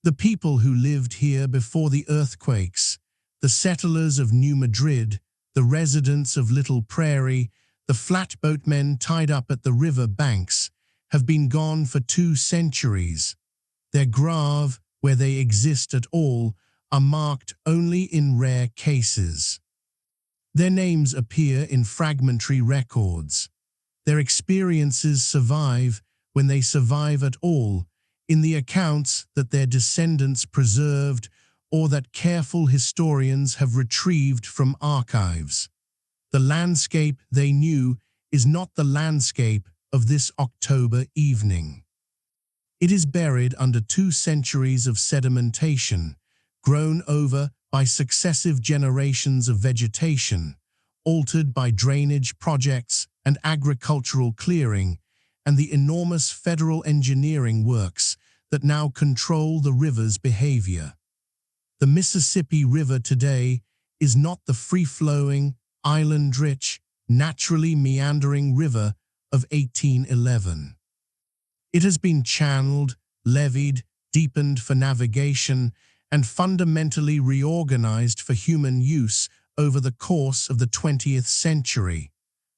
The people who lived here before the earthquakes, the settlers of New Madrid, the residents of Little Prairie, the flatboatmen tied up at the river banks, have been gone for 2 centuries. Their grave, where they exist at all, are marked only in rare cases. Their names appear in fragmentary records. Their experiences survive, when they survive at all, in the accounts that their descendants preserved or that careful historians have retrieved from archives. The landscape they knew is not the landscape of this October evening. It is buried under 2 centuries of sedimentation, grown over by successive generations of vegetation, altered by drainage projects and agricultural clearing, and the enormous federal engineering works that now control the river's behavior. The Mississippi River today is not the free-flowing, island-rich, naturally meandering river of 1811. It has been channeled, levied, deepened for navigation, and fundamentally reorganized for human use over the course of the 20th century.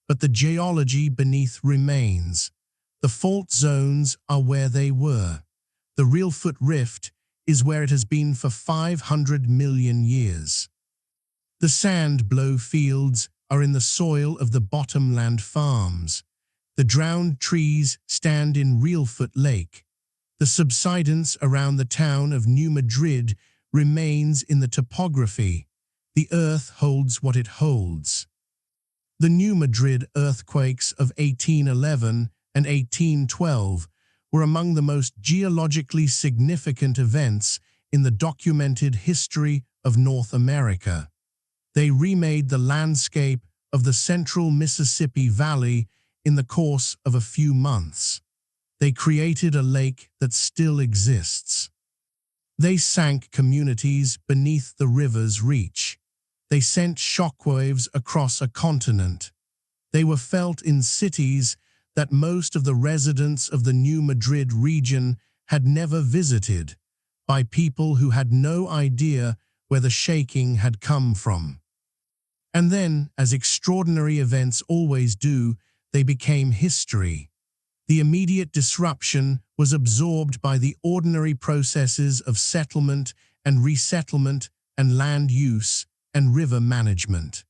But the geology beneath remains. The fault zones are where they were. The Reelfoot Rift is where it has been for 500 million years. The sand-blow fields are in the soil of the bottomland farms. The drowned trees stand in Reelfoot Lake. The subsidence around the town of New Madrid remains in the topography. The earth holds what it holds. The New Madrid earthquakes of 1811 and 1812 were among the most geologically significant events in the documented history of North America. They remade the landscape of the central Mississippi Valley in the course of a few months. They created a lake that still exists. They sank communities beneath the river's reach. They sent shockwaves across a continent. They were felt in cities that most of the residents of the New Madrid region had never visited, by people who had no idea where the shaking had come from. And then, as extraordinary events always do, they became history. The immediate disruption was absorbed by the ordinary processes of settlement and resettlement and land use and river management.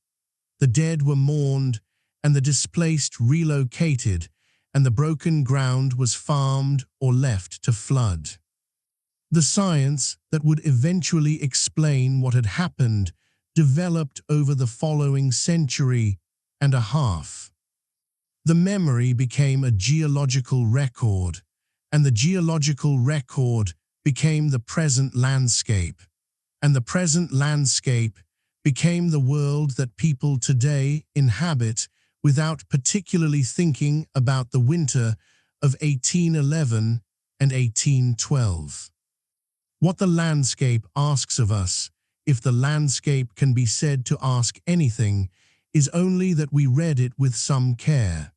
The dead were mourned and the displaced relocated, and the broken ground was farmed or left to flood. The science that would eventually explain what had happened developed over the following century and a half. The memory became a geological record, and the geological record became the present landscape, and the present landscape became the world that people today inhabit without particularly thinking about the winter of 1811 and 1812. What the landscape asks of us, if the landscape can be said to ask anything, is only that we read it with some care.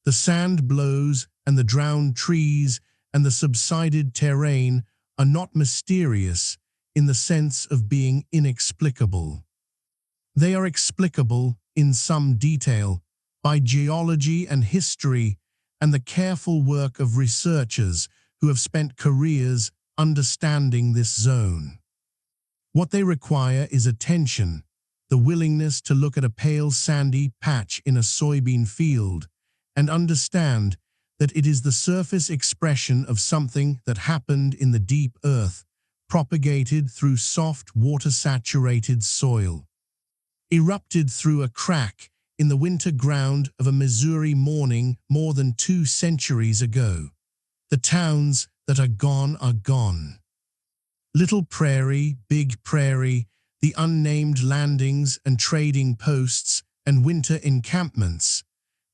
The sand blows and the drowned trees and the subsided terrain are not mysterious in the sense of being inexplicable. They are explicable in some detail by geology and history and the careful work of researchers who have spent careers understanding this zone. What they require is attention, the willingness to look at a pale sandy patch in a soybean field and understand that it is the surface expression of something that happened in the deep earth, propagated through soft water-saturated soil, erupted through a crack in the winter ground of a Missouri morning more than 2 centuries ago. The towns that are gone. Little Prairie, Big Prairie, the unnamed landings and trading posts and winter encampments.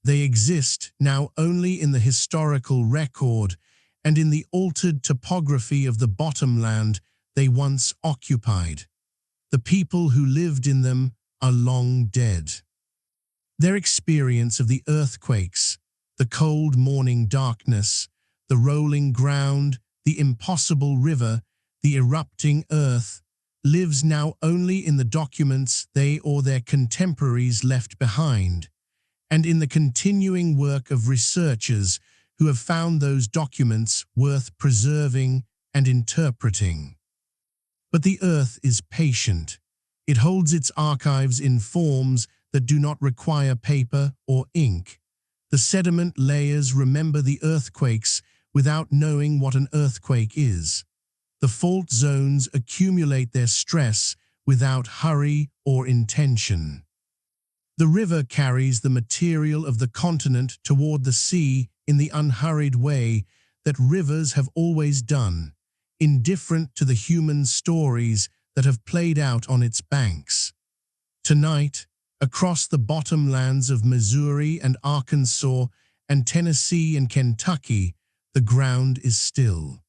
They exist now only in the historical record and in the altered topography of the bottomland they once occupied. The people who lived in them are long dead. Their experience of the earthquakes, the cold morning darkness, the rolling ground, the impossible river, the erupting earth, lives now only in the documents they or their contemporaries left behind, and in the continuing work of researchers who have found those documents worth preserving and interpreting. But the earth is patient. It holds its archives in forms that do not require paper or ink. The sediment layers remember the earthquakes without knowing what an earthquake is. The fault zones accumulate their stress without hurry or intention. The river carries the material of the continent toward the sea in the unhurried way that rivers have always done, indifferent to the human stories that have played out on its banks. Tonight, across the bottomlands of Missouri and Arkansas and Tennessee and Kentucky, the ground is still.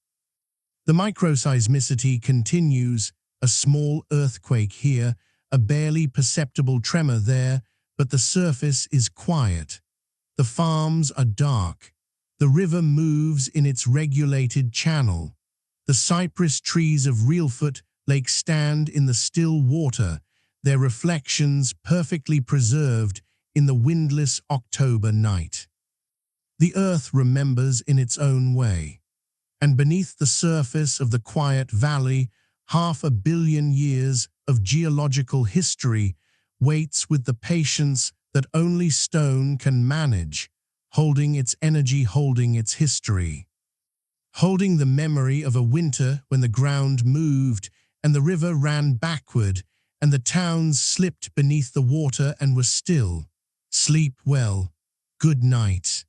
The microseismicity continues, a small earthquake here, a barely perceptible tremor there, but the surface is quiet. The farms are dark. The river moves in its regulated channel. The cypress trees of Reelfoot Lake stand in the still water, their reflections perfectly preserved in the windless October night. The earth remembers in its own way, and beneath the surface of the quiet valley, 500 million years of geological history waits with the patience that only stone can manage, holding its energy, holding its history, holding the memory of a winter when the ground moved and the river ran backward and the towns slipped beneath the water and were still. Sleep well. Good night.